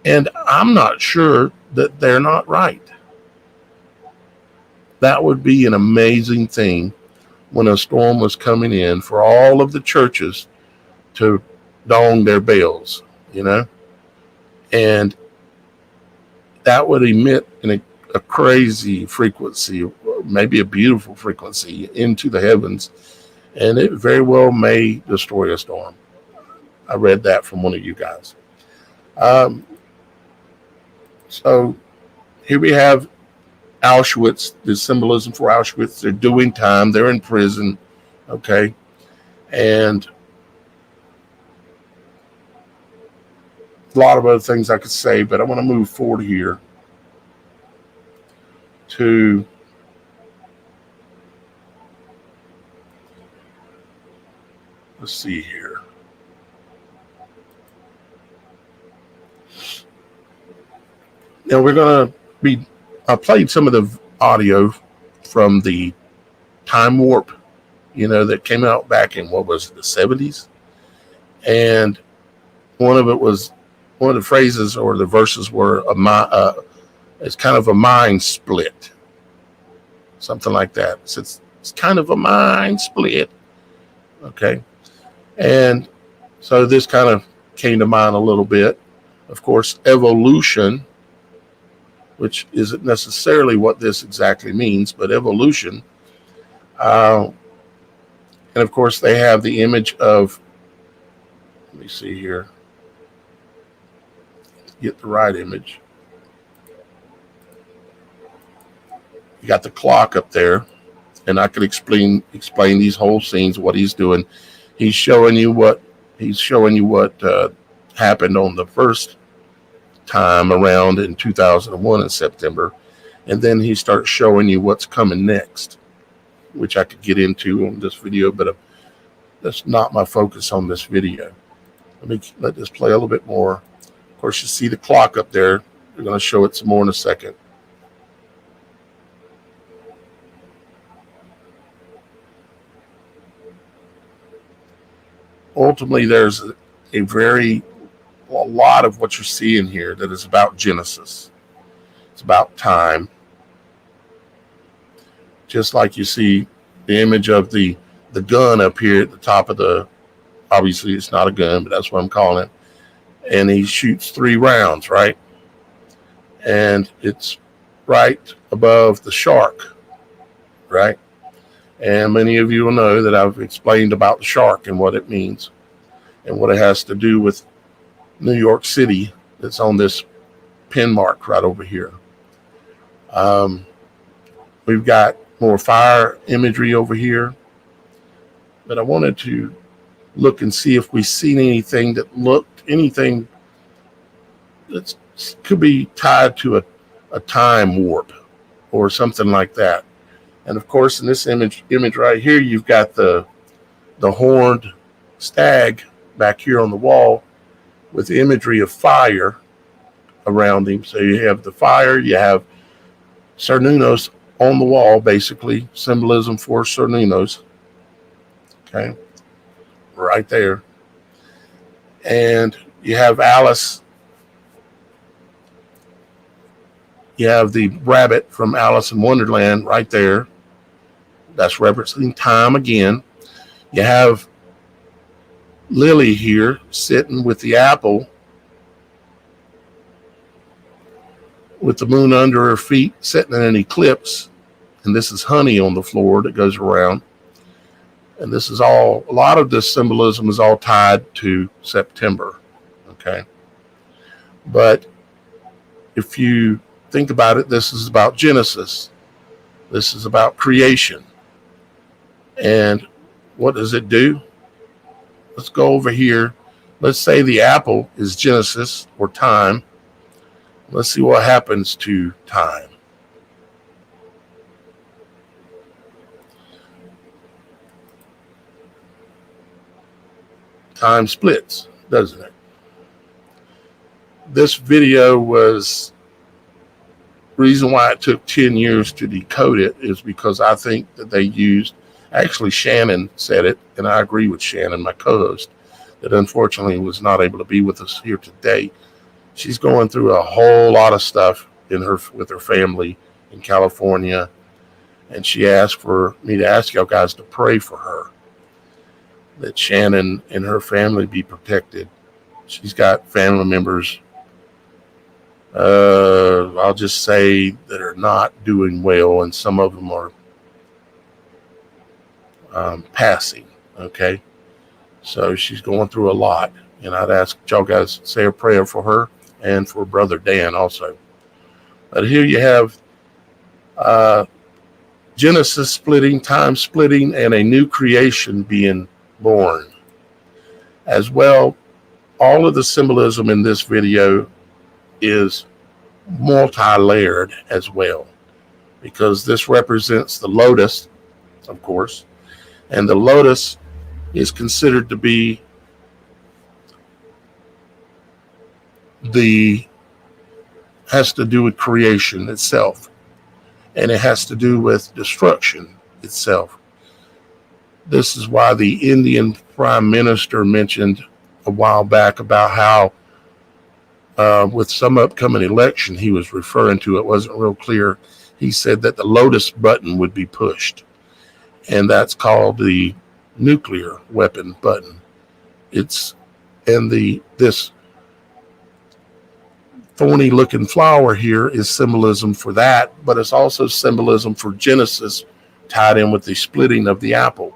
And I'm not sure that they're not right. That would be an amazing thing when a storm was coming in for all of the churches to dong their bells, you know, and that would emit a crazy frequency, maybe a beautiful frequency into the heavens, and it very well may destroy a storm. I read that from one of you guys. So here we have Auschwitz, the symbolism for Auschwitz. They're doing time, they're in prison, okay, and a lot of other things I could say, but I want to move forward here to let's see here. Now we're going to be, I played some of the audio from the time warp, that came out back in, what was it, the 70s? And one of the phrases or the verses were, it's kind of a mind split. Something like that. It's kind of a mind split. Okay. And so this kind of came to mind a little bit. Of course, evolution, which isn't necessarily what this exactly means, but evolution. And of course, they have the image of, let me see here. get the right image. You got the clock up there, and I could explain these whole scenes, what he's doing. He's showing you what happened on the first time around in 2001 in September, and then he starts showing you what's coming next, which I could get into on this video, but that's not my focus on this video. Let me let this play a little bit more. Of course, you see the clock up there. We're going to show it some more in a second. Ultimately, there's a lot of what you're seeing here that is about Genesis. It's about time. Just like you see the image of the gun up here at the top of the, obviously it's not a gun, but that's what I'm calling it. And he shoots 3 rounds, right? And it's right above the shark, right? And many of you will know that I've explained about the shark and what it means and what it has to do with New York City that's on this pin mark right over here. We've got more fire imagery over here. But I wanted to look and see if we've seen anything that could be tied to a time warp or something like that. And of course, in this image right here, you've got the horned stag back here on the wall with the imagery of fire around him. So you have the fire, you have Cernunnos on the wall, basically symbolism for Cernunnos. Okay, right there. And you have Alice. You have the rabbit from Alice in Wonderland right there. That's referencing time again. You have Lily here sitting with the apple with the moon under her feet, sitting in an eclipse. And this is honey on the floor that goes around. And this is all, a lot of this symbolism is all tied to September. Okay. But if you think about it, this is about Genesis. This is about creation. And what does it do? Let's go over here. Let's say the apple is Genesis or time. Let's see what happens to time. Time splits, doesn't it? This video was, reason why it took 10 years to decode it is because I think that they used, actually Shannon said it, and I agree with Shannon, my co-host, that unfortunately was not able to be with us here today. She's going through a whole lot of stuff with her family in California, and she asked for me to ask y'all guys to pray for her, that Shannon and her family be protected. She's got family members, I'll just say, that are not doing well, and some of them are passing. Okay, so she's going through a lot, and I'd ask y'all guys to say a prayer for her and for Brother Dan also. But here you have Genesis splitting, time splitting, and a new creation being born. As well, all of the symbolism in this video is multi-layered as well, because this represents the lotus, of course, and the lotus is considered to be has to do with creation itself, and it has to do with destruction itself. This is why the Indian Prime Minister mentioned a while back about how with some upcoming election he was referring to, it wasn't real clear. He said that the lotus button would be pushed, and that's called the nuclear weapon button. This thorny looking flower here is symbolism for that, but it's also symbolism for Genesis tied in with the splitting of the apple.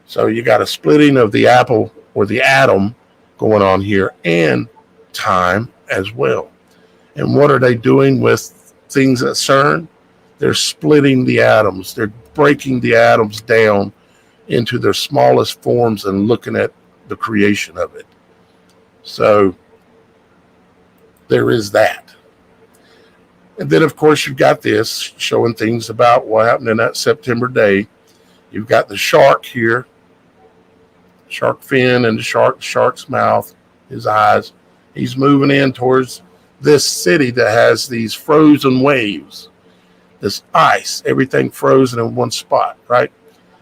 So you got a splitting of the apple or the atom going on here, and time as well. And what are they doing with things at CERN? They're splitting the atoms. They're breaking the atoms down into their smallest forms and looking at the creation of it. So there is that. And then, of course, you've got this showing things about what happened in that September day. You've got the shark here, shark fin and the shark's mouth, his eyes. He's moving in towards this city that has these frozen waves, this ice, everything frozen in one spot, right?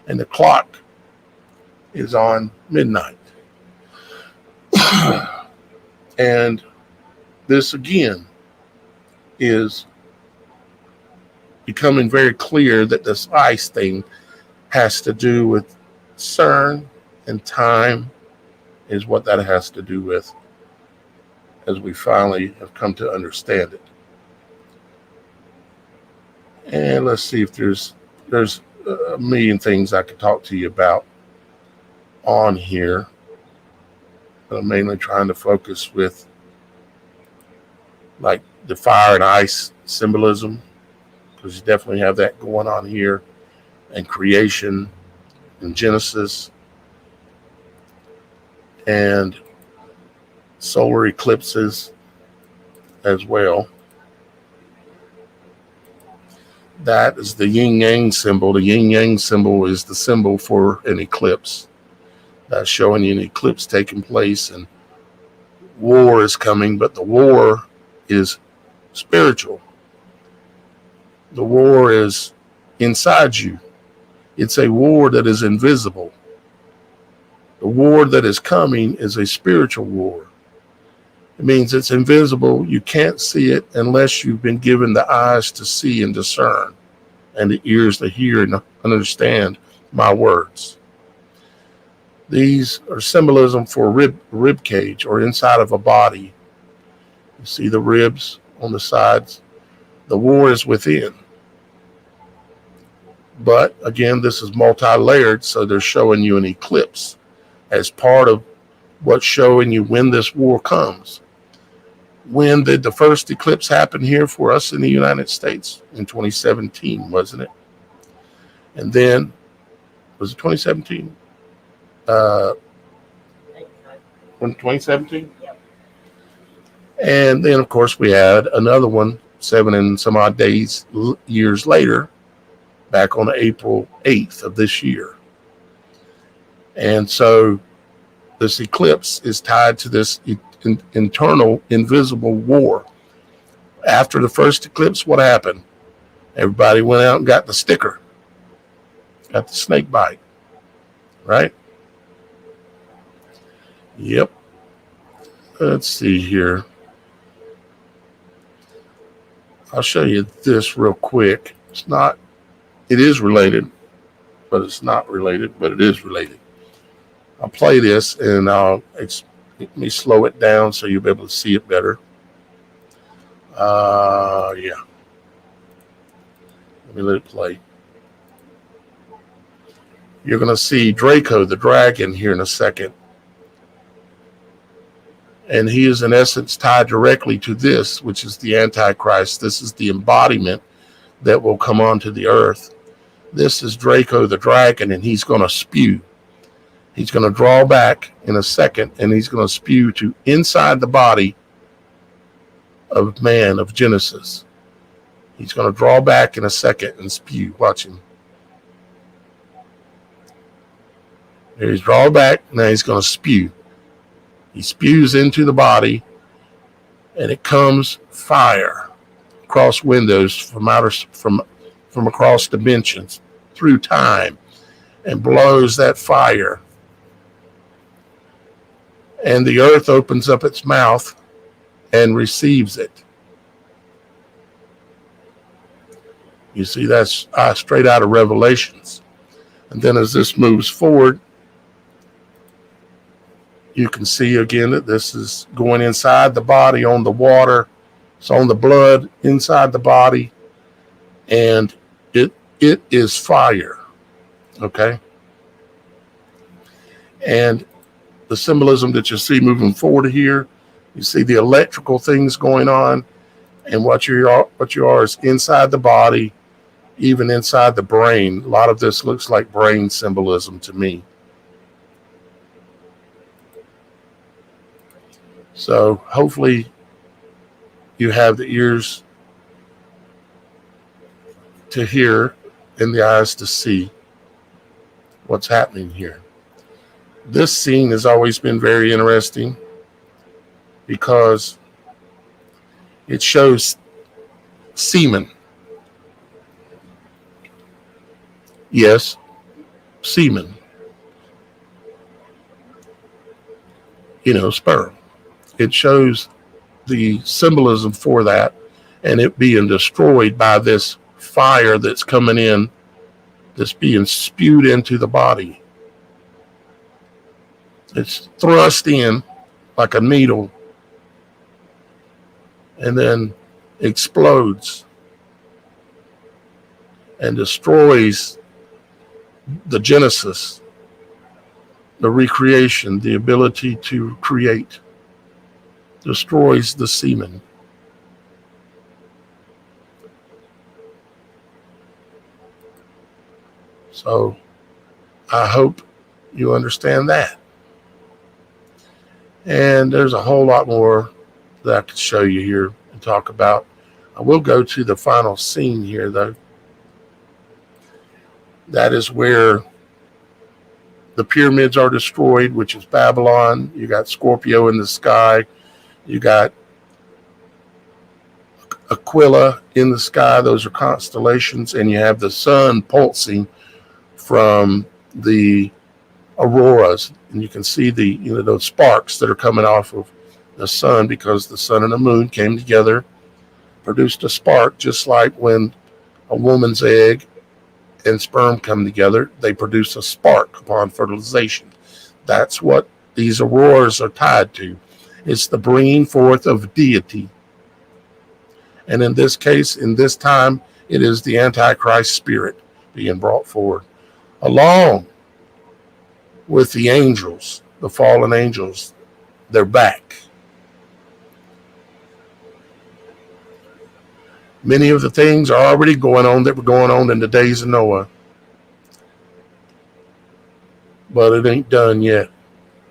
And the clock is on midnight. And this again is becoming very clear that this ice thing has to do with CERN, and time is what that has to do with, as we finally have come to understand it. And let's see if there's a million things I could talk to you about on here, but I'm mainly trying to focus with like the fire and ice symbolism, because you definitely have that going on here, and creation in Genesis, and solar eclipses as well. That is the yin yang symbol. The yin yang symbol is the symbol for an eclipse. That's showing you an eclipse taking place and war is coming, but the war is spiritual. The war is inside you. It's a war that is invisible. The war that is coming is a spiritual war. It means it's invisible. You can't see it unless you've been given the eyes to see and discern, and the ears to hear and understand my words. These are symbolism for rib cage, or inside of a body. You see the ribs on the sides. The war is within. But again, this is multi-layered, so they're showing you an eclipse as part of what's showing you when this war comes. When did the first eclipse happen here for us in the United States? In 2017, wasn't it? And then, was it 2017? When 2017? Yep. And then, of course, we had another one 7 and some odd years later, back on April 8th of this year. And so this eclipse is tied to this internal invisible war. After the first eclipse, what happened? Everybody went out and got the sticker, got the snake bite, right? Yep. Let's see here. I'll show you this real quick. It is related, but it's not related, but it is related. I'll play this and let me slow it down so you'll be able to see it better. Yeah. Let me let it play. You're going to see Draco, the dragon, here in a second. And he is in essence tied directly to this, which is the Antichrist. This is the embodiment that will come onto the earth. This is Draco, the dragon, and he's going to spew. He's going to draw back in a second, and he's going to spew to inside the body of man, of Genesis. He's going to draw back in a second and spew. Watch him. There he's drawn back. Now he's going to spew. He spews into the body, and it comes fire across windows from across dimensions through time, and blows that fire. And the earth opens up its mouth and receives it. You see, that's straight out of Revelations. And then as this moves forward, you can see again that this is going inside the body on the water. It's on the blood inside the body. And it is fire. Okay? And the symbolism that you see moving forward here You see the electrical things going on, and what you are is inside the body, even inside the brain. A lot of this looks like brain symbolism to me. So hopefully you have the ears to hear and the eyes to see what's happening here. This scene has always been very interesting because it shows semen. Yes, semen. Sperm. It shows the symbolism for that, and it being destroyed by this fire that's coming in, that's being spewed into the body. It's thrust in like a needle and then explodes and destroys the genesis, the recreation, the ability to create, destroys the semen. So I hope you understand that. And there's a whole lot more that I could show you here and talk about. I will go to the final scene here, though. That is where the pyramids are destroyed, which is Babylon. You got Scorpio in the sky. You got Aquila in the sky. Those are constellations. And you have the sun pulsing from the auroras. And you can see those sparks that are coming off of the sun, because the sun and the moon came together, produced a spark, just like when a woman's egg and sperm come together, they produce a spark upon fertilization. That's what these auroras are tied to. It's the bringing forth of deity. And in this case, in this time, it is the Antichrist spirit being brought forward, along with the angels, the fallen angels. They're back. Many of the things are already going on that were going on in the days of Noah. But it ain't done yet.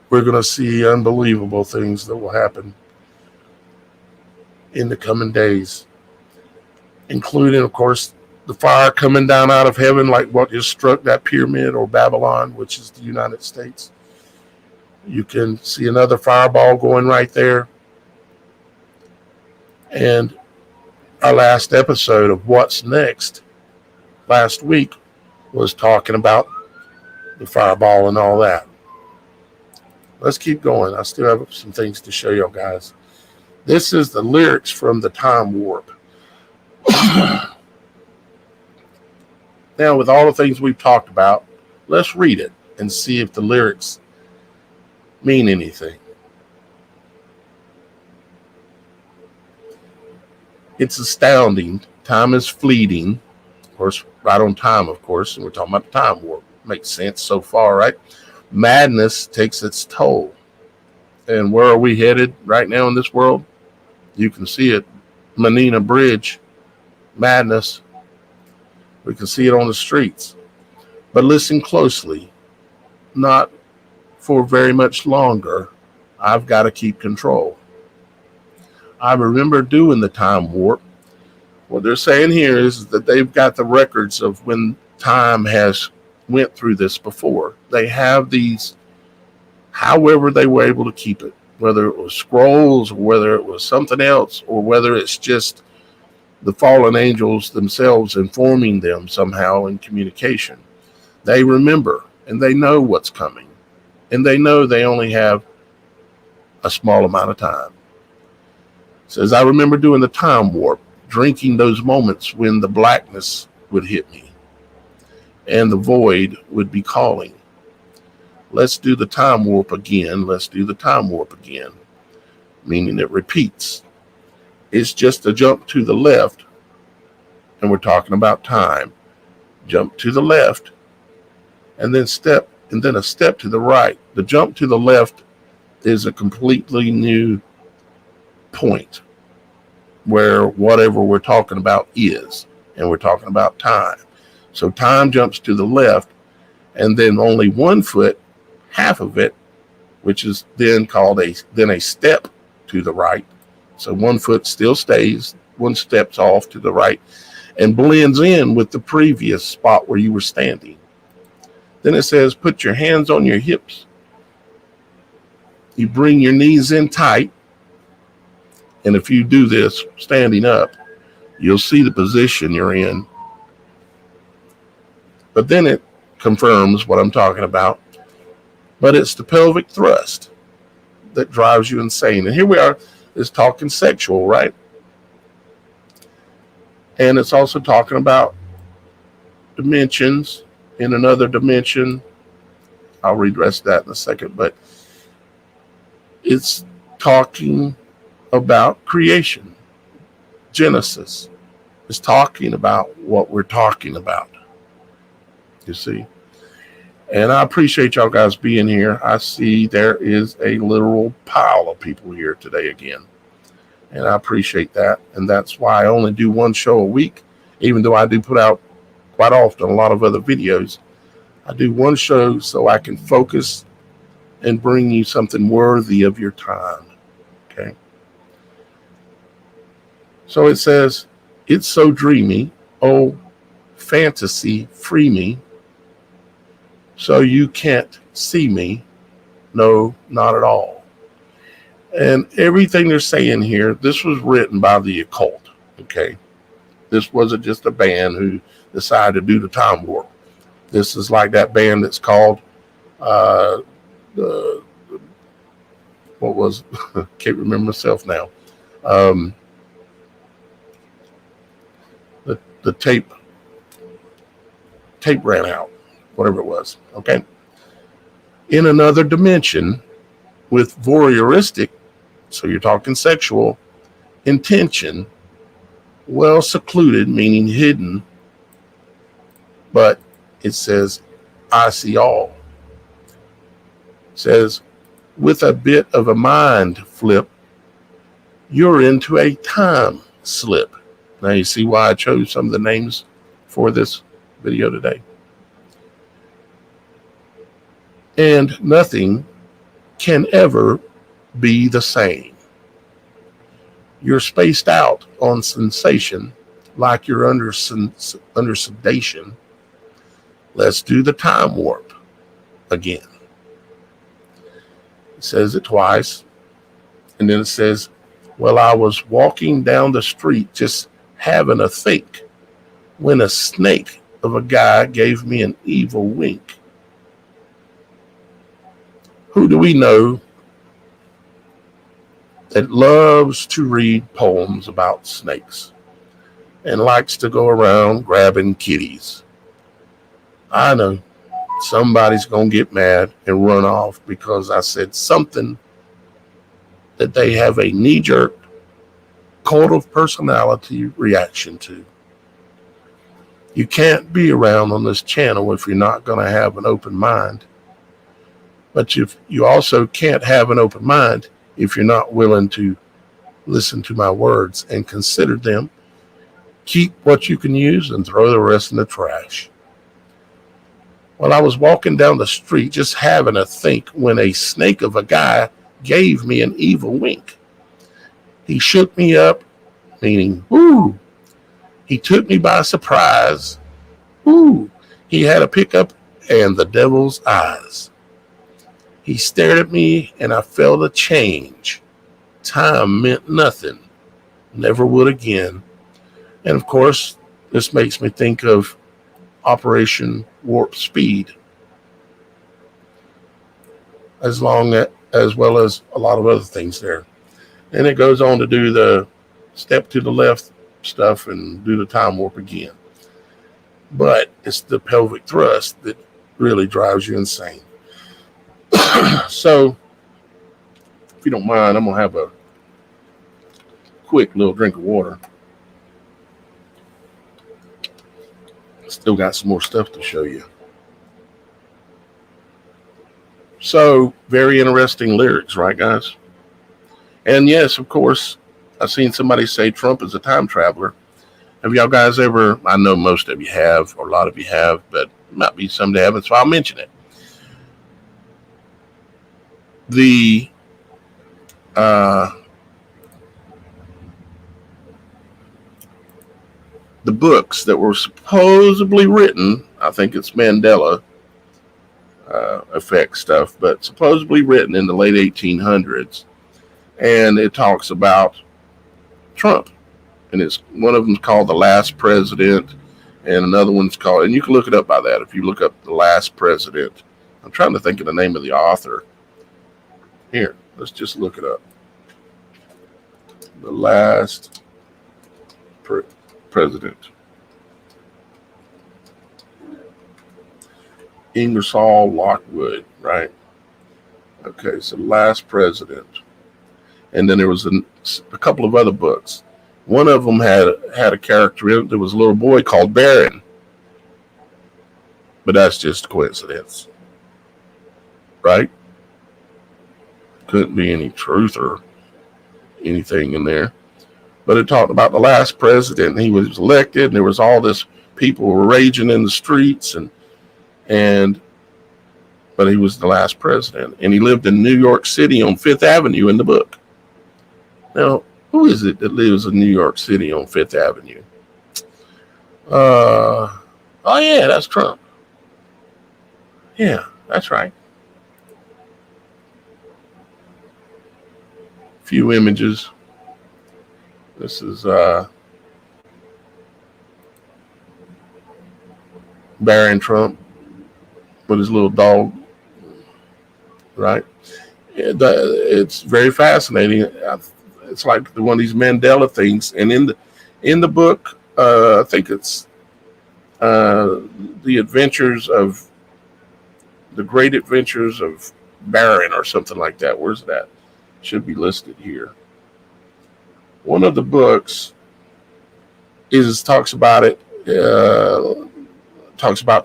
We're going to see unbelievable things that will happen in the coming days, including, of course, the fire coming down out of heaven, like what just struck that pyramid, or Babylon, which is the United States. You can see another fireball going right there. And our last episode of What's Next last week was talking about the fireball and all that. Let's keep going. I still have some things to show y'all guys. This is the lyrics from the Time Warp. Now, with all the things we've talked about, let's read it and see if the lyrics mean anything. It's astounding. Time is fleeting. Of course, right on time, of course. And we're talking about the time warp. Makes sense so far, right? Madness takes its toll. And where are we headed right now in this world? You can see it. Manila Bridge. Madness. We can see it on the streets. But listen closely. Not for very much longer. I've got to keep control. I remember doing the time warp. What they're saying here is that they've got the records of when time has went through this before. They have these, however they were able to keep it, whether it was scrolls, or whether it was something else, or whether it's just the fallen angels themselves informing them somehow in communication. They remember, and they know what's coming, and they know they only have a small amount of time. It says, I remember doing the time warp, drinking those moments when the blackness would hit me and the void would be calling. Let's do the time warp again. Let's do the time warp again. Meaning it repeats. It's just a jump to the left, and we're talking about time. Jump to the left, and then a step to the right. The jump to the left is a completely new point where whatever we're talking about is, and we're talking about time. So time jumps to the left, and then only 1 foot, half of it, which is then called a step to the right. So 1 foot still stays, 1 step's off to the right, and blends in with the previous spot where you were standing. Then it says, put your hands on your hips. You bring your knees in tight. And if you do this standing up, you'll see the position you're in. But then it confirms what I'm talking about. But it's the pelvic thrust that drives you insane. And here we are, it's talking sexual, right? And it's also talking about dimensions in another dimension. I'll read the rest of that in a second. But it's talking about creation. Genesis is talking about what we're talking about. You see? And I appreciate y'all guys being here. I see there is a literal pile of people here today again. And I appreciate that. And that's why I only do 1 show a week, even though I do put out quite often a lot of other videos. I do 1 show so I can focus and bring you something worthy of your time. Okay. So it says, it's so dreamy. Oh, fantasy, free me. So you can't see me. No, not at all. And everything they're saying here, this was written by the occult. Okay. This wasn't just a band who decided to do the time warp. This is like that band that's called, what was, can't remember myself now. The tape ran out, whatever it was. Okay. In another dimension with voyeuristic, so you're talking sexual intention, well secluded, meaning hidden, but it says, I see all. It says, with a bit of a mind flip, you're into a time slip. Now you see why I chose some of the names for this video today. And nothing can ever be the same. You're spaced out on sensation like you're under sedation. Let's do the time warp again. It says it twice. And then it says, well, I was walking down the street just having a think when a snake of a guy gave me an evil wink. Who do we know that loves to read poems about snakes and likes to go around grabbing kitties? I know somebody's going to get mad and run off because I said something that they have a knee-jerk cult of personality reaction to. You can't be around on this channel if you're not going to have an open mind. But you also can't have an open mind if you're not willing to listen to my words and consider them. Keep what you can use and throw the rest in the trash. Well, I was walking down the street just having a think when a snake of a guy gave me an evil wink. He shook me up, meaning, woo. He took me by surprise. Woo. He had a pickup and the devil's eyes. He stared at me and I felt a change. Time meant nothing. Never would again. And of course, this makes me think of Operation Warp Speed, as well as a lot of other things there. And it goes on to do the step to the left stuff and do the time warp again. But it's the pelvic thrust that really drives you insane. So, if you don't mind, I'm going to have a quick little drink of water. Still got some more stuff to show you. So, very interesting lyrics, right, guys? And yes, of course, I've seen somebody say Trump is a time traveler. Have y'all guys ever, I know most of you have, or a lot of you have, but it might be some that haven't, so I'll mention it. The books that were supposedly written, I think it's Mandela effect stuff, but supposedly written in the late 1800s, and it talks about Trump, and it's one of them's called The Last President, and another one's called, and you can look it up by that if you look up The Last President. I'm trying to think of the name of the author. Here, let's just look it up. The Last President. Ingersoll Lockwood, right? Okay, so Last President. And then there was a couple of other books. One of them had a character in it. There was a little boy called Barron. But that's just a coincidence. Right? Couldn't be any truth or anything in there. But it talked about the last president. He was elected, and there was all this people were raging in the streets, but he was the last president, and he lived in New York City on Fifth Avenue in the book. Now, who is it that lives in New York City on Fifth Avenue? Oh yeah, that's Trump. Yeah, that's right. Few images. This is Barron Trump with his little dog, right? It's very fascinating. It's like one of these Mandela things. And in the book, I think it's the Great Adventures of Barron or something like that. Where's that? Should be listed here. One of the books talks about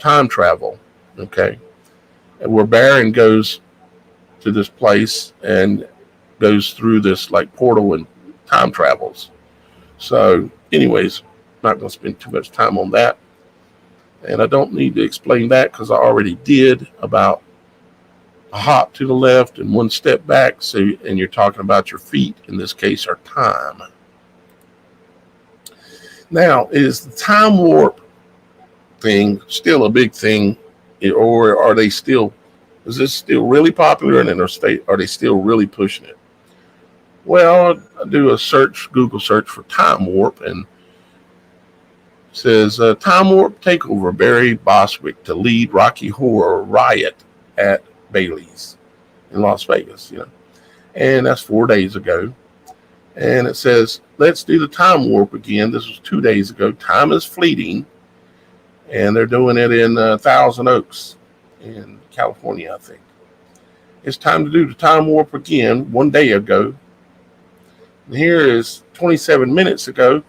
time travel, okay, and where Barron goes to this place and goes through this like portal and time travels. So, anyways, not going to spend too much time on that, and I don't need to explain that because I already did about a hop to the left and one step back. So, and you're talking about your feet in this case are time. Now, is the time warp thing still a big thing, or are they still? Is this still really popular, and are they still really pushing it? Well, I do a Google search for time warp, and it says time warp takeover. Barry Bostwick to lead Rocky Horror riot at Bailey's in Las Vegas. And that's 4 days ago. And it says, let's do the time warp again. This was 2 days ago. Time is fleeting. And they're doing it in Thousand Oaks in California, I think. It's time to do the time warp again 1 day ago. And here is 27 minutes ago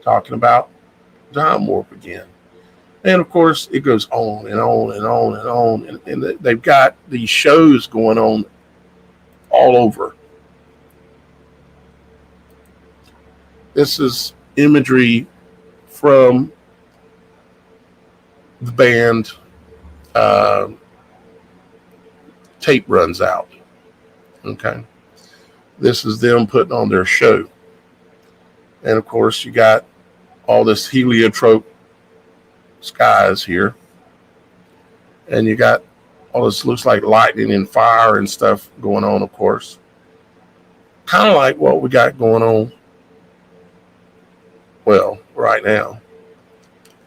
talking about time warp again. And of course, it goes on and on and on and on. And they've got these shows going on all over. This is imagery from the band Tape Runs Out. Okay. This is them putting on their show. And of course, you got all this heliotrope skies here. And you got all this looks like lightning and fire and stuff going on, of course. Kind of like what we got going on, well, right now.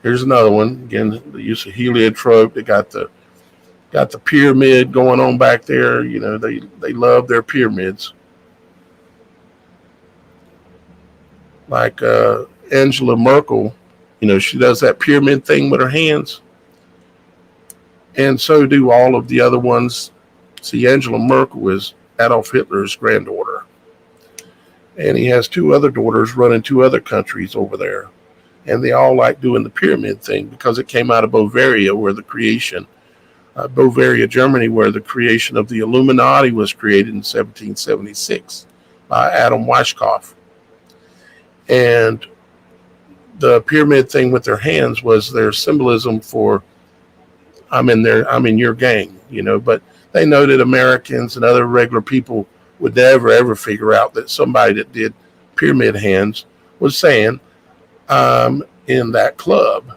Here's another one. Again, the use of heliotrope. They got the pyramid going on back there. They love their pyramids. Like Angela Merkel, she does that pyramid thing with her hands. And so do all of the other ones. See, Angela Merkel is Adolf Hitler's granddaughter. And he has two other daughters running two other countries over there. And they all like doing the pyramid thing because it came out of Bavaria, Bavaria, Germany, where the creation of the Illuminati was created in 1776 by Adam Weishaupt. And the pyramid thing with their hands was their symbolism for I'm in your gang, but they know that Americans and other regular people would never ever figure out that somebody that did pyramid hands was saying I'm in that club,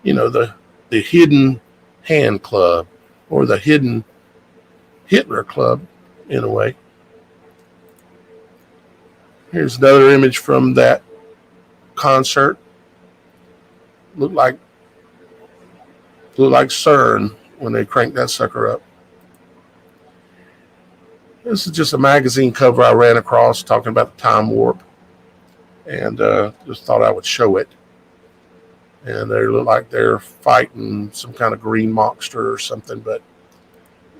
the hidden hand club or the hidden Hitler club in a way. Here's another image from that concert. Looked like CERN when they cranked that sucker up. This is just a magazine cover I ran across talking about the time warp, and just thought I would show it. And they look like they're fighting some kind of green monster or something, but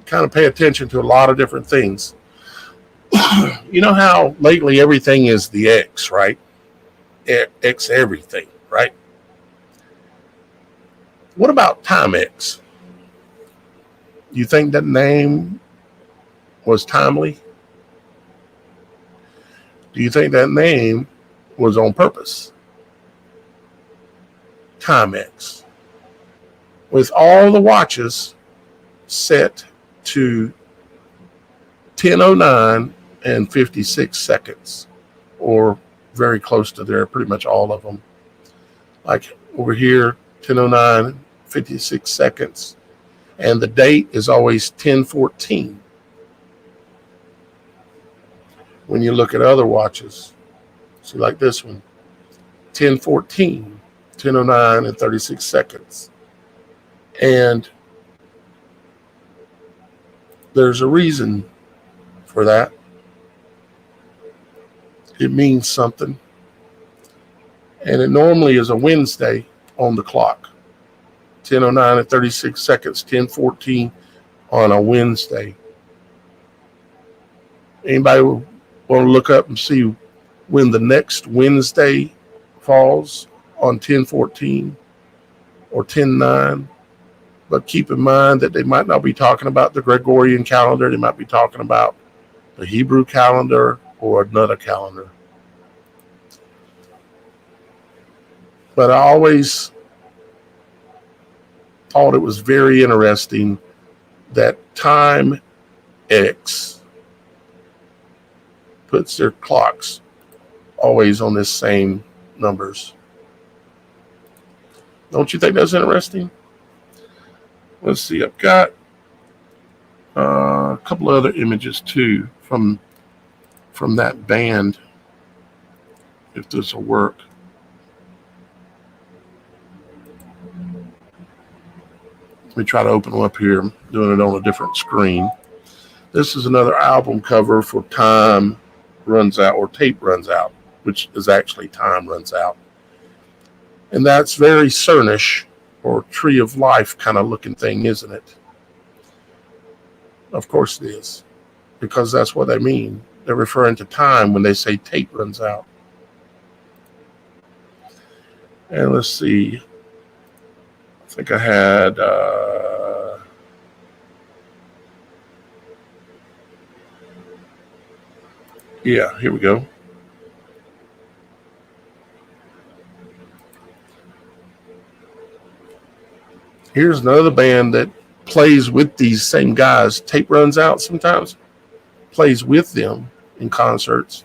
kind of pay attention to a lot of different things. You know how lately everything is the X, right? X everything, right? What about Time X? You think that name was timely? Do you think that name was on purpose? Time X. With all the watches set to 10:09 and 56 seconds, or very close to there, pretty much all of them. Like over here, 10:09, 56 seconds, and the date is always 10:14. When you look at other watches, see like this one, 10:14, 10:09 and 36 seconds. And there's a reason for that. It means something. And it normally is a Wednesday on the clock. 10:09 and 36 seconds, 10:14 on a Wednesday. Anybody want to look up and see when the next Wednesday falls on 10:14 or 10:09? But keep in mind that they might not be talking about the Gregorian calendar. They might be talking about the Hebrew calendar or another calendar. But I always thought it was very interesting that Time X puts their clocks always on this same numbers. Don't you think that's interesting? Let's see, I've got a couple of other images too from that band, if this will work. Let me try to open them up here. I'm doing it on a different screen. This is another album cover for Time Runs Out, or Tape Runs Out, which is actually Time Runs Out. And that's very CERN-ish, or Tree of Life kind of looking thing, isn't it? Of course it is, because that's what they mean. They're referring to time when they say tape runs out. And let's see. I think I had yeah, here we go. Here's another band that plays with these same guys. Tape Runs Out sometimes plays with them in concerts.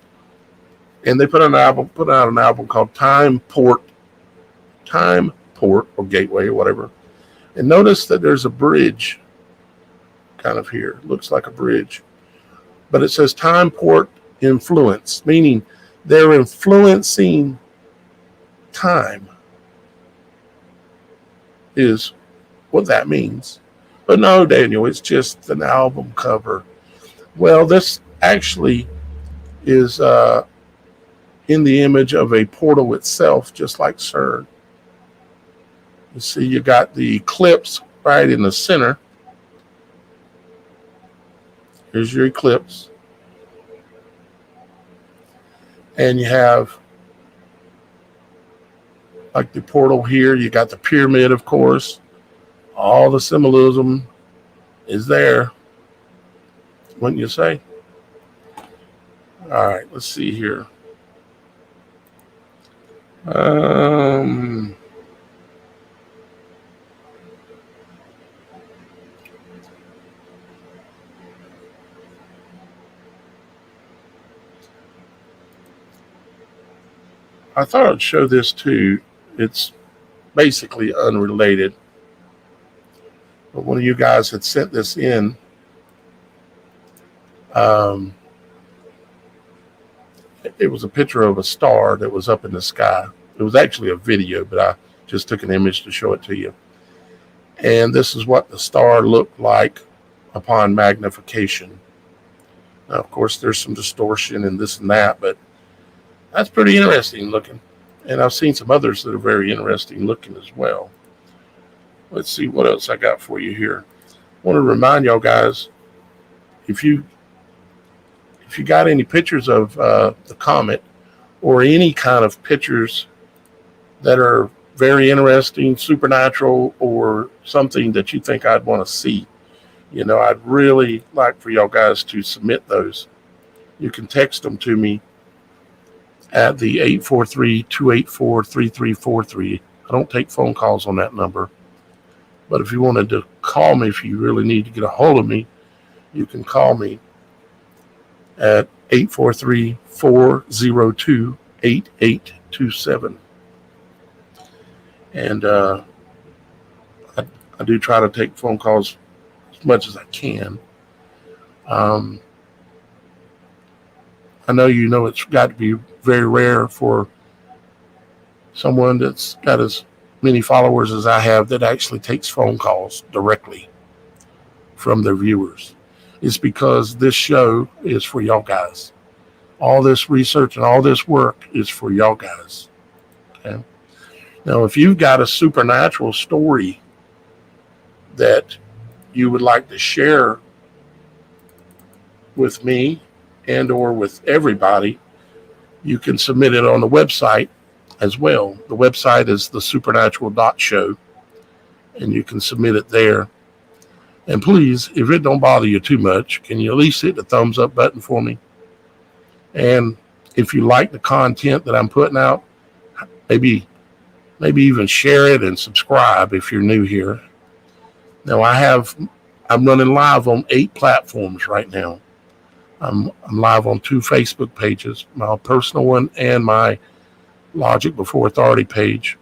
And they put out an album called Time Port or Gateway or whatever. And notice that there's a bridge kind of here. Looks like a bridge. But it says Time Port Influence, meaning they're influencing time, is what that means. But no, Daniel, it's just an album cover. Well, this actually is in the image of a portal itself, just like CERN. You see, you got the eclipse right in the center. Here's your eclipse. And you have like the portal here. You got the pyramid, of course. All the symbolism is there, wouldn't you say? All right, let's see here. I thought I'd show this too. It's basically unrelated, but one of you guys had sent this in. It was a picture of a star that was up in the sky. It was actually a video, but I just took an image to show it to you. And this is what the star looked like upon magnification. Now, of course, there's some distortion and this and that, but that's pretty interesting looking. And I've seen some others that are very interesting looking as well. Let's see what else I got for you here. I want to remind y'all guys, if you got any pictures of the comet or any kind of pictures that are very interesting, supernatural, or something that you think I'd want to see, I'd really like for y'all guys to submit those. You can text them to me at the 843-284-3343. I don't take phone calls on that number. But if you wanted to call me, if you really need to get a hold of me, you can call me at 843-402-8827. And I do try to take phone calls as much as I can. I know it's got to be very rare for someone that's got as many followers as I have that actually takes phone calls directly from their viewers. It's because this show is for y'all guys. All this research and all this work is for y'all guys. Okay. Now, if you've got a supernatural story that you would like to share with me and or with everybody, you can submit it on the website as well. The website is TheSupernatural.Show, and you can submit it there. And please, if it don't bother you too much, can you at least hit the thumbs up button for me? And if you like the content that I'm putting out, maybe even share it and subscribe if you're new here. Now, I'm running live on 8 platforms right now. I'm live on 2 Facebook pages, my personal one and my Logic Before Authority page.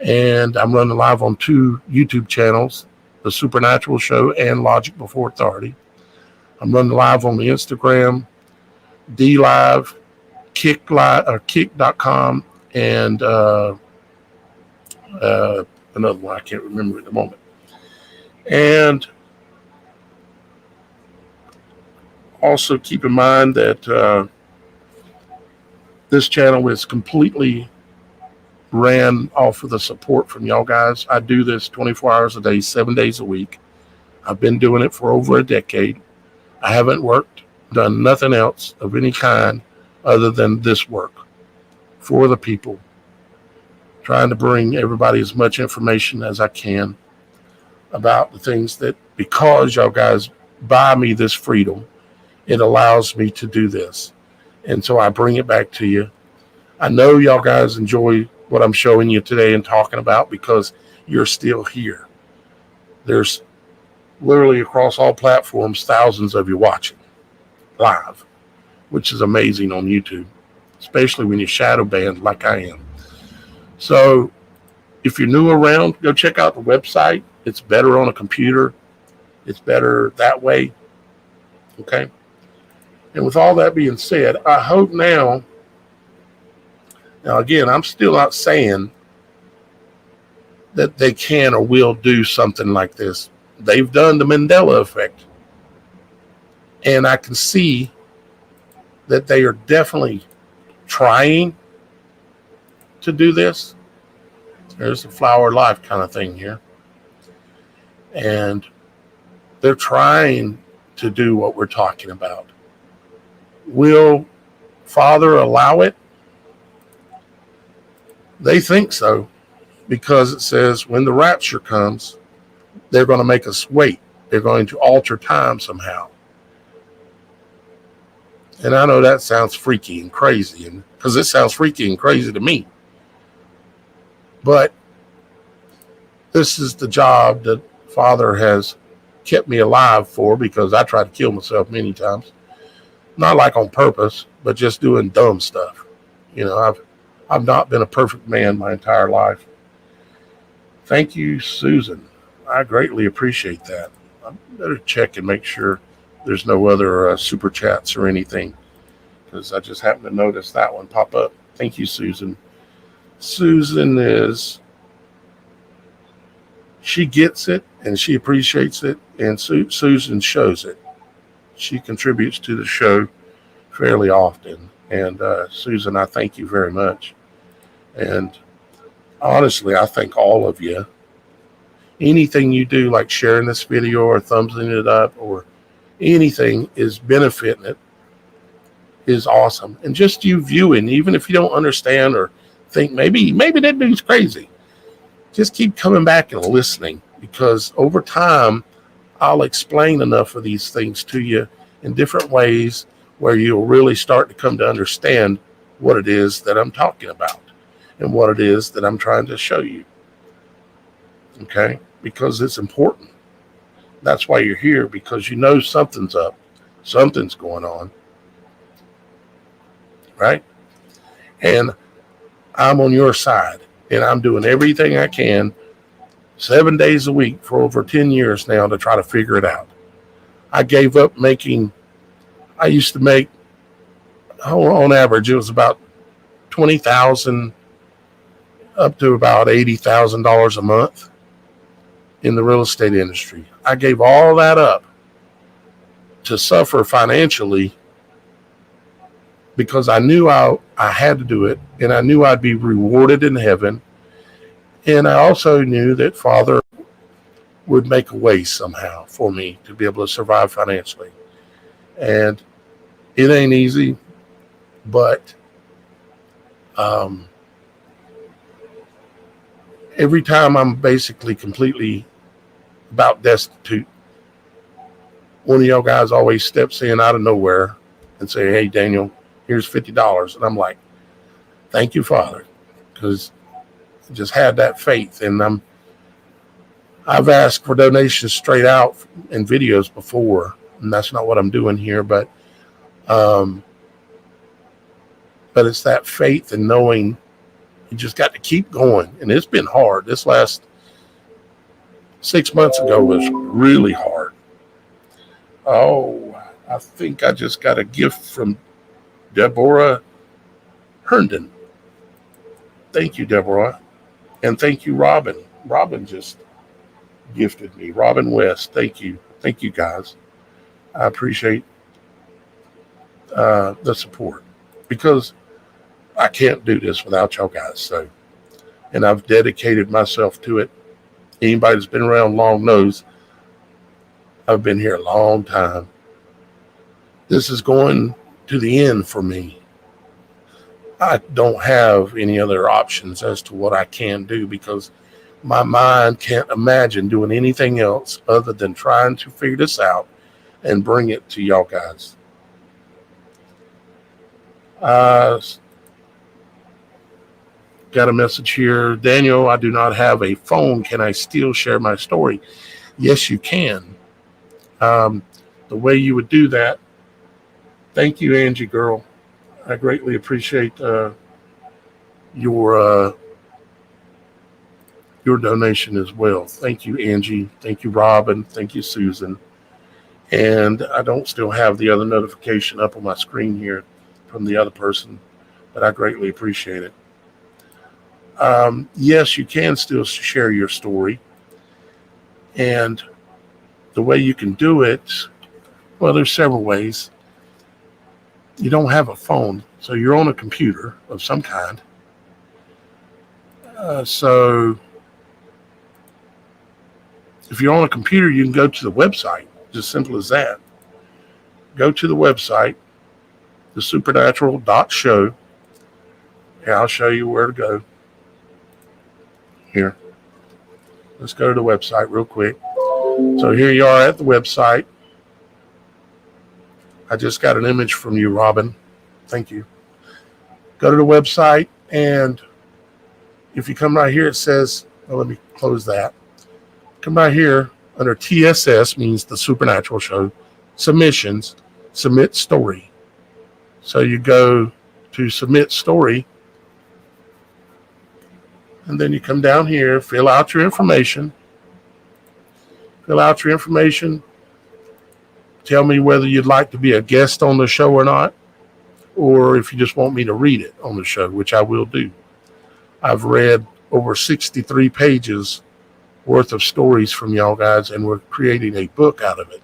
And I'm running live on 2 YouTube channels, The Supernatural Show and Logic Before Authority. I'm running live on the Instagram, DLive, Kick.com, and another one I can't remember at the moment. And also keep in mind that this channel is completely ran off of the support from y'all guys. I do this 24 hours a day, 7 days a week. I've been doing it for over a decade. I haven't done nothing else of any kind other than this work for the people, trying to bring everybody as much information as I can about the things that, because y'all guys buy me this freedom, it allows me to do this. And so I bring it back to you. I know y'all guys enjoy what I'm showing you today and talking about because you're still here. There's literally across all platforms, thousands of you watching live, which is amazing on YouTube, especially when you're shadow banned like I am. So if you're new around, go check out the website. It's better on a computer. It's better that way. Okay. And with all that being said, I hope now again, I'm still not saying that they can or will do something like this. They've done the Mandela effect. And I can see that they are definitely trying to do this. There's a flower of life kind of thing here. And they're trying to do what we're talking about. Will Father allow it? They think so, because it says when the rapture comes, they're going to make us wait. They're going to alter time somehow. And I know that sounds freaky and crazy, and because it sounds freaky and crazy to me. But this is the job that Father has kept me alive for, because I tried to kill myself many times. Not like on purpose, but just doing dumb stuff. I've not been a perfect man my entire life. Thank you, Susan. I greatly appreciate that. I better check and make sure there's no other super chats or anything, because I just happened to notice that one pop up. Thank you, Susan. Susan she gets it and she appreciates it, and Susan shows it. She contributes to the show fairly often. And Susan, I thank you very much. And honestly, I thank all of you. Anything you do, like sharing this video or thumbsing it up or anything, is benefiting it, is awesome. And just you viewing, even if you don't understand or think maybe that dude's crazy, just keep coming back and listening, because over time I'll explain enough of these things to you in different ways where you'll really start to come to understand what it is that I'm talking about and what it is that I'm trying to show you. Okay? Because it's important. That's why you're here, because you know something's up, something's going on. Right? And I'm on your side, and I'm doing everything I can 7 days a week for over 10 years now to try to figure it out. I gave up making, I used to make, on average, it was about $20,000 up to about $80,000 a month in the real estate industry. I gave all that up to suffer financially, because I knew I had to do it, and I knew I'd be rewarded in heaven. And I also knew that Father would make a way somehow for me to be able to survive financially. And it ain't easy, but every time I'm basically completely about destitute, one of y'all guys always steps in out of nowhere and say, "Hey, Daniel, here's $50. And I'm like, "Thank you, Father," because I just had that faith. And I've asked for donations straight out in videos before, and that's not what I'm doing here. But it's that faith and knowing you just got to keep going. And it's been hard. This last 6 months ago was really hard. Oh, I think I just got a gift from Deborah Herndon. Thank you, Deborah. And thank you, Robin. Robin just gifted me. Robin West, thank you. Thank you, guys. I appreciate the support, because I can't do this without y'all guys. So, and I've dedicated myself to it. Anybody that's been around long knows I've been here a long time. This is going to the end for me. I don't have any other options as to what I can do, because my mind can't imagine doing anything else other than trying to figure this out and bring it to y'all guys. Got a message here. Daniel, I do not have a phone. Can I still share my story? Yes, you can. The way you would do that. Thank you, Angie girl. I greatly appreciate your donation as well. Thank you, Angie. Thank you, Robin. Thank you, Susan. And I don't still have the other notification up on my screen here from the other person, but I greatly appreciate it. Yes, you can still share your story. And the way you can do it, well, there's several ways. You don't have a phone, so you're on a computer of some kind. So if you're on a computer, you can go to the website. Just simple as that. Go to the website, TheSupernatural.Show. Yeah, I'll show you where to go. Here. Let's go to the website real quick. So here you are at the website. I just got an image from you, Robin. Thank you. Go to the website, and if you come right here, it says, well, let me close that. Come right here under TSS, means the Supernatural Show, submissions, submit story. So you go to submit story, and then you come down here, fill out your information. Tell me whether you'd like to be a guest on the show or not, or if you just want me to read it on the show, which I will do. I've read over 63 pages worth of stories from y'all guys, and we're creating a book out of it.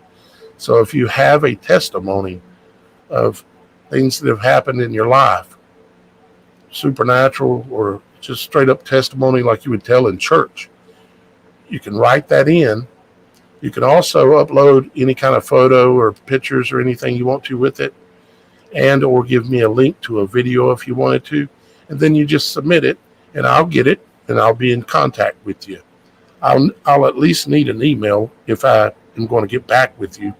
So if you have a testimony of things that have happened in your life, supernatural or just straight up testimony like you would tell in church, you can write that in. You can also upload any kind of photo or pictures or anything you want to with it, and or give me a link to a video if you wanted to, and then you just submit it, and I'll get it, and I'll be in contact with you. I'll at least need an email if I am going to get back with you.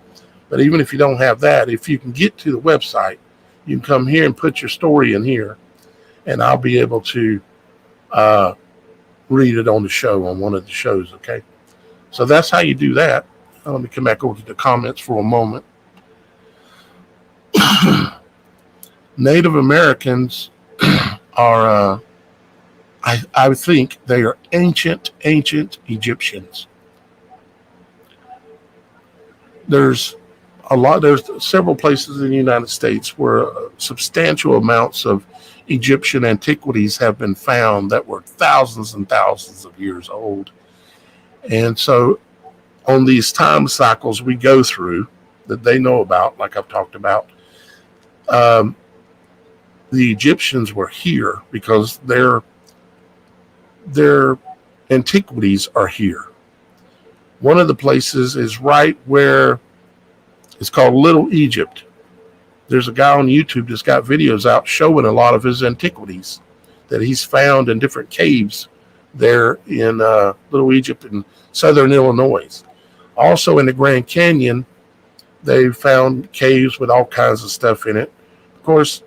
But even if you don't have that, if you can get to the website, you can come here and put your story in here, and I'll be able to read it on the show, on one of the shows, okay? So that's how you do that. Let me come back over to the comments for a moment. Native Americans are, I think they are ancient Egyptians. There's several places in the United States where substantial amounts of Egyptian antiquities have been found that were thousands and thousands of years old. And so on these time cycles we go through that they know about, like I've talked about, the Egyptians were here because their antiquities are here. One of the places is right where it's called Little Egypt. There's a guy on YouTube that's got videos out showing a lot of his antiquities that he's found in different caves there in Little Egypt in southern Illinois. Also in the Grand Canyon, they found caves with all kinds of stuff in it. Of course,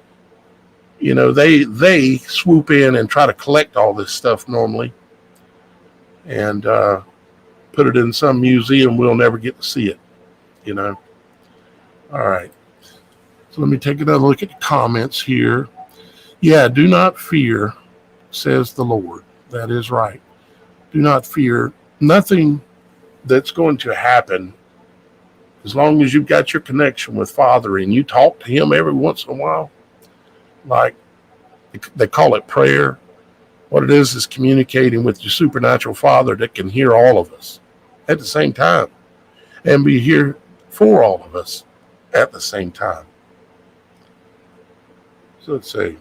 you know, they swoop in and try to collect all this stuff normally and put it in some museum. We'll never get to see it, you know. All right. So let me take another look at the comments here. Yeah, do not fear, says the Lord. That is right. Do not fear. Nothing that's going to happen, as long as you've got your connection with Father and you talk to him every once in a while, like they call it prayer. What it is communicating with your supernatural Father that can hear all of us at the same time and be here for all of us at the same time. So let's see.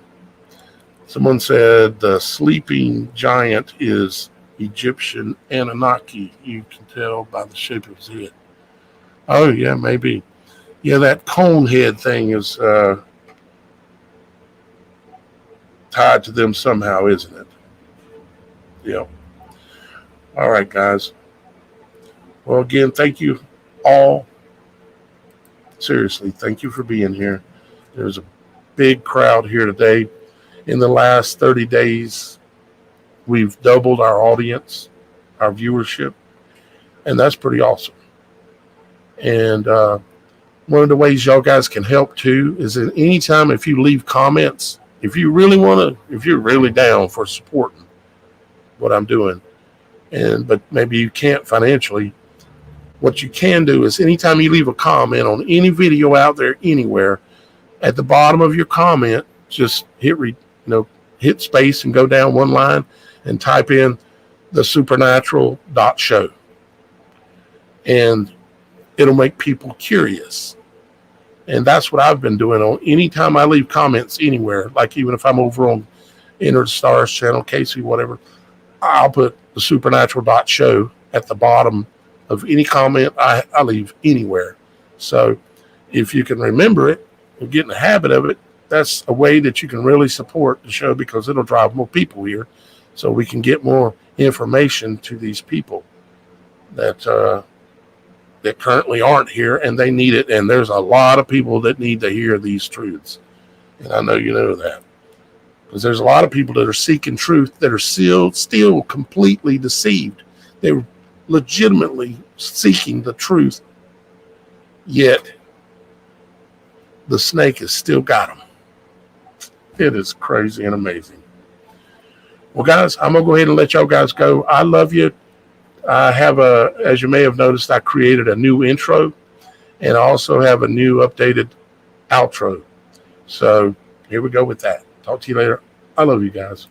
Someone said the sleeping giant is Egyptian Anunnaki. You can tell by the shape of his head. Oh, yeah, maybe. Yeah, that cone head thing is tied to them somehow, isn't it? Yeah. All right, guys. Well, again, thank you all. Seriously, thank you for being here. There's a big crowd here today. In the last 30 days, we've doubled our audience, our viewership, and that's pretty awesome. And one of the ways y'all guys can help too is that anytime if you leave comments, if you're really down for supporting what I'm doing, but maybe you can't financially, what you can do is anytime you leave a comment on any video out there anywhere, at the bottom of your comment, just hit space and go down one line and type in TheSupernatural.Show. And it'll make people curious. And that's what I've been doing on anytime I leave comments anywhere, like even if I'm over on Enter the Stars channel, Casey, whatever, I'll put TheSupernatural.Show at the bottom of any comment I leave anywhere. So if you can remember it and get in the habit of it, that's a way that you can really support the show, because it'll drive more people here so we can get more information to these people that currently aren't here and they need it. And there's a lot of people that need to hear these truths. And I know you know that. Because there's a lot of people that are seeking truth that are still completely deceived. They're legitimately seeking the truth, yet the snake has still got them. It is crazy and amazing. Well, guys, I'm going to go ahead and let y'all guys go. I love you. I have as you may have noticed, I created a new intro and I also have a new updated outro. So here we go with that. Talk to you later. I love you guys.